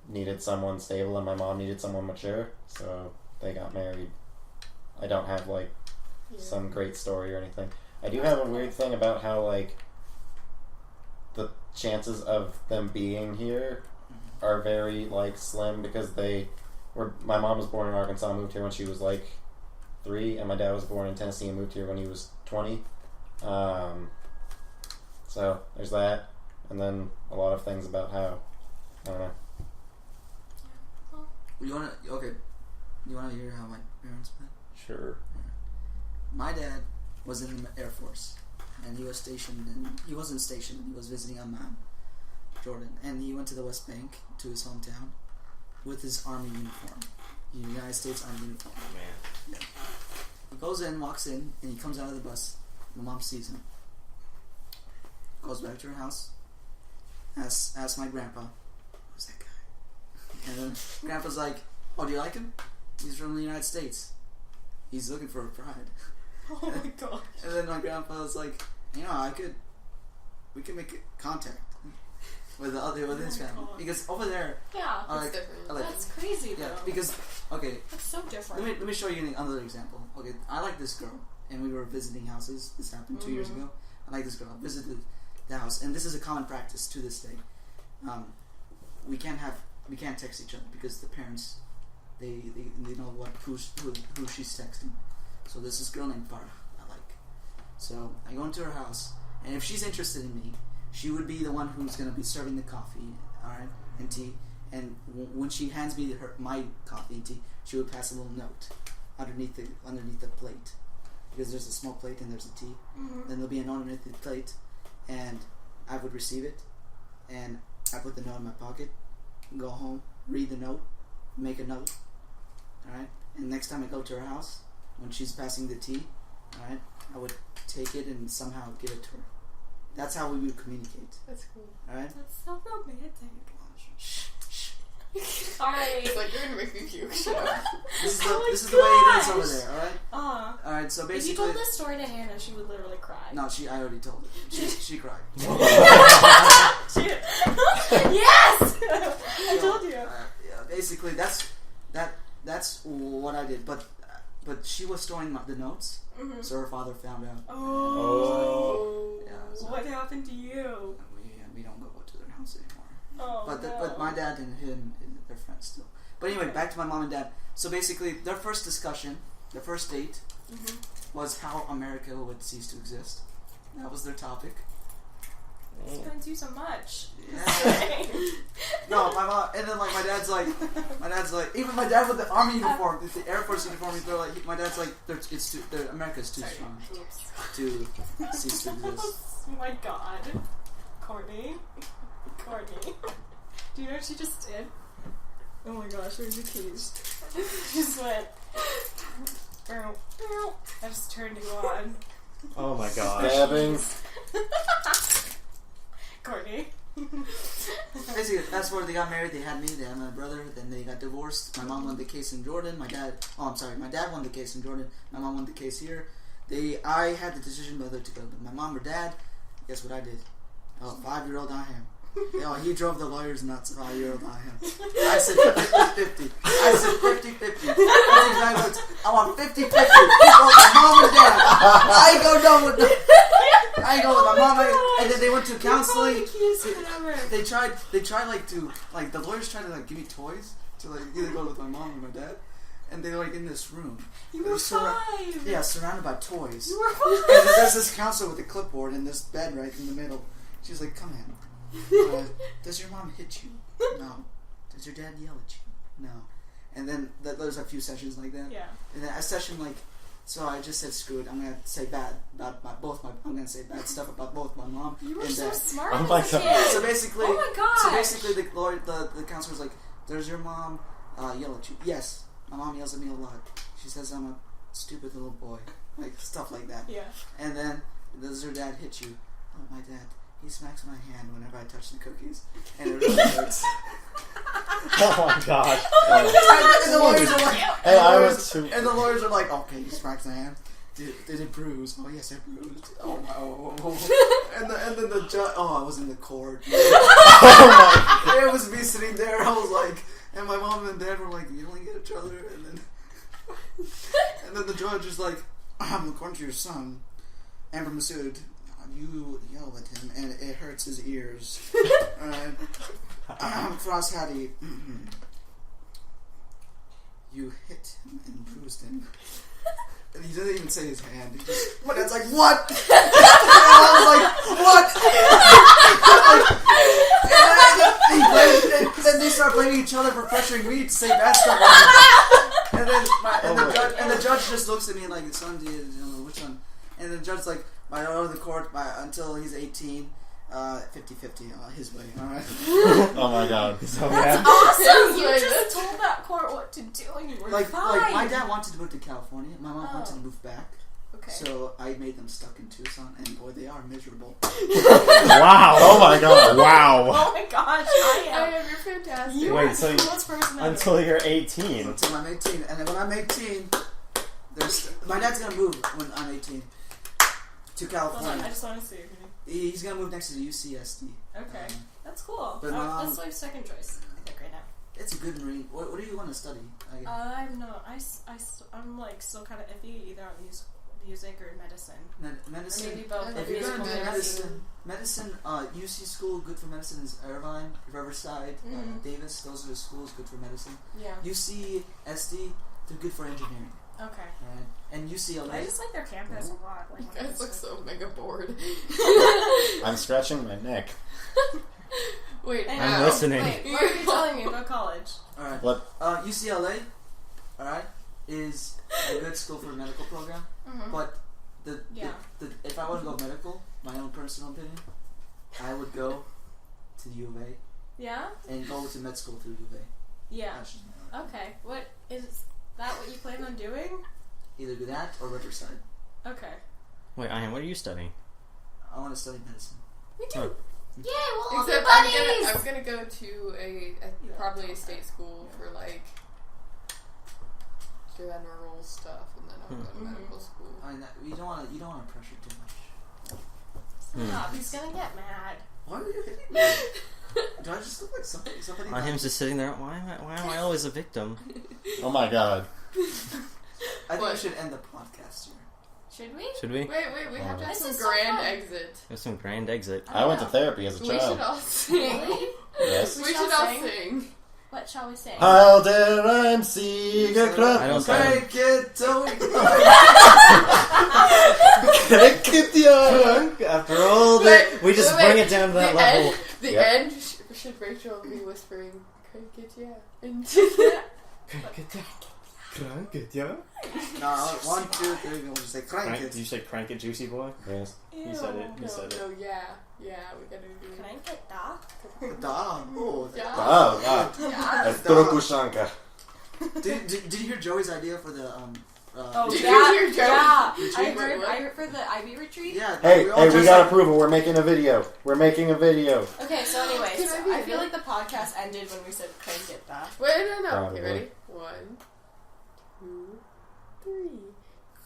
needed someone stable, and my mom needed someone mature, so they got married. I don't have like some great story or anything. I do have a weird thing about how like the chances of them being here are very like slim because they were. My mom was born in Arkansas, moved here when she was like 3, and my dad was born in Tennessee and moved here when he was 20. So there's that, and then a lot of things about how I don't know. You wanna hear how my parents met? Sure. My dad was in the Air Force, and he was stationed he wasn't stationed, he was visiting Amman, Jordan, and he went to the West Bank, to his hometown, with his Army uniform. United States Army uniform. Oh, man. He goes in, walks in, and he comes out of the bus. My mom sees him. Goes back to her house, asks my grandpa, who's that guy? And then grandpa's like, oh, do you like him? He's from the United States. He's looking for a bride. Oh my god. And then my grandpa was like, we can make contact with his family. God. Because over there, Yeah. like, different. like, That's crazy though. yeah, because, okay, That's so different. let me show you another example. Okay, I like this girl, and we were visiting houses. This happened 2 years ago. I like this girl. I visited the house, and this is a common practice to this day. We can't text each other because the parents, they know who she's texting. So there's this girl named Farah I like. So I go into her house, and if she's interested in me, she would be the one who's going to be serving the coffee, all right, and tea. And when she hands me my coffee and tea, she would pass a little note underneath the plate, because there's a small plate and there's a tea. Then there'll be a note underneath the plate, and I would receive it, and I put the note in my pocket, go home, read the note, make a note, all right. And next time I go to her house, when she's passing the tea, all right, I would take it and somehow give it to her. That's how we would communicate. That's cool. All right. That's so romantic. Shh. Alright. It's like, you're gonna make me puke. Shut up. This Oh my is the way it is gosh. over there. All right. All right. So If basically, you told this story to Hannah, she would literally cry. no, I already told her. She cried. Yes! I told you. Yeah. Basically, that's what I did. But she was storing the notes, so her father found out. Oh. Yeah. So What happened to you? we don't go to their house anymore. Oh, But my dad and him, they're friends still. But anyway, back to my mom and dad. So basically, their first discussion, their first date, was how America would cease to exist. That was their topic. explains you so much. Yeah. No, my mom, and then like my dad's like, even my dad with the army uniform, the Air Force uniform, they're like, my dad's like, America's too strong to cease to exist. Oh my god. Courtney. Do you know what she just did? Oh my gosh, where's your keys? Just went. I just turned you on. Oh my gosh. Stabbing. Courtney. Basically, that's where they got married. They had me. They had my brother. Then they got divorced. My mom won the case in Jordan. My dad won the case in Jordan. My mom won the case here. I had the decision whether to go with my mom or dad. Guess what I did? 5-year-old Ayham. He drove the lawyers nuts. 5-year-old Ayham. I said 50-50. I said 50-50. I want 50-50. My mom and dad. I ain't go down with them. I ain't go with my mom. And then they went to counseling. They tried the lawyers tried to give me toys to either go with my mom or my dad. And they're in this room. You were 5. Yeah, surrounded by toys. You were 5. And then there's this counselor with a clipboard and this bed right in the middle. She's like, "Come in. Does your mom hit you? No. Does your dad yell at you? No." And then there's a few sessions like that. Yeah. And then a session so I just said, "Screw it. I'm gonna say bad about both my. I'm gonna say bad stuff about both my mom You were and so dad." smart. Oh my god. So basically, oh my gosh. So basically, the counselor's like, "Does your mom yell at you?" Yes. My mom yells at me a lot. She says I'm a stupid little boy. Stuff like that. Yeah. And then, does your dad hit you? Oh, my dad. He smacks my hand whenever I touch the cookies. And it really hurts. Oh my gosh. And the lawyers are like... Hey, I was too... And the lawyers are like, "Okay, he smacks the hand. Did it bruise? Oh, yes, it bruised. Oh, my... And then the judge... Oh, I was in the court. It was me sitting there. I was like... And my mom and dad were like, yelling at each other, and then the judge is like, "According to your son, Amber Masood, you yell at him, and it hurts his ears. Frost Hattie, you hit him and bruised him." And he doesn't even say his hand. He just, my dad's like, "What?" And I was like, "What?" And then they start blaming each other for pressuring me to say bad stuff. And the judge just looks at me like, "Son, which one?" And the judge's like, "I don't know the court until he's 18, 50-50 his way." All right. Oh my god. That's awesome. You just told that court what to do, and you were Like fine. my dad wanted to move to California. My mom wanted to move back. Okay. So I made them stuck in Tucson, and boy, they are miserable. Wow. Oh my god. Wow. Oh my gosh, I am. You're fantastic. You Wait, are so the coolest person ever. Until you're 18. Until I'm 18, and then when I'm 18, my dad's gonna move when I'm 18 to Hold on, I California. just want to see your name. He's gonna move next to the UCSD. Okay. That's cool. But That's my second choice, I think, right now. It's a good Marine. What do you want to study? I'm still kind of iffy either on music or medicine. Medicine. Or maybe both. If you're gonna do medicine, UC school good for medicine is Irvine, Riverside, Davis. Those are the schools good for medicine. Yeah. UCSD, they're good for engineering. Okay. Right. And UCLA. I just like their campus a lot. You guys look so mega bored. I'm scratching my neck. Wait, I'm listening. Wait, what are you telling me about college? All right. What? UCLA, all right, is a good school for a medical program. Mm-hmm. But Yeah. if I want to go medical, my own personal opinion, I would go to the U of A Yeah? and go to med school through U of A. Yeah. That's just my own. Okay. What is that what you plan on doing? Either do that or Riverside. Okay. Wait, Ayham, what are you studying? I want to study medicine. Me too. Oh. Yay, we'll all be Except buddies! I'm gonna go to probably a state school for general stuff, and then I'll go to medical school. I mean, you don't want to pressure too much. Stop, he's gonna get mad. Why are you hitting me? Do I just look like somebody? Ayham's just sitting there. Why am I always a victim? Oh my god. I think we should end the podcast here. Should we? Should we? Wait, we have to have This some is so grand fun. exit. There's some grand exit. I went to therapy as a We should child. all sing. Really? Yes. We We shall should all sing. sing. What shall we say? Heil der Siegerkraft. I don't- Break it till we Crank it, yeah. After all that, we just bring it down to that level. The Yep. end, should Rachel be whispering, crank it, yeah. And Crank it, yeah. Crank it, yeah. No, 1, 2, 3, we'll just say crank Crank, it. did you say crank it, juicy boy? Yes. He said it. He said it. no, yeah, we gotta do Can I get that? Da. Oh, Yeah. Ah, Yeah. Trokushanka. Did you hear Joey's idea for the Oh, Did yeah, you hear Joe? yeah. Retreat? I heard for the IB retreat. Yeah. Hey, all we dressed gotta like- prove it. We're making a video. We're making a video. Okay, so anyways, Can I be I in feel it? like the podcast ended when we said crank it that. Wait, no. Probably. Okay, ready? 1, 2, 3.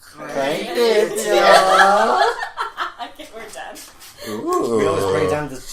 Crank it, yeah. Okay, we're done. Ooh. We always bring down this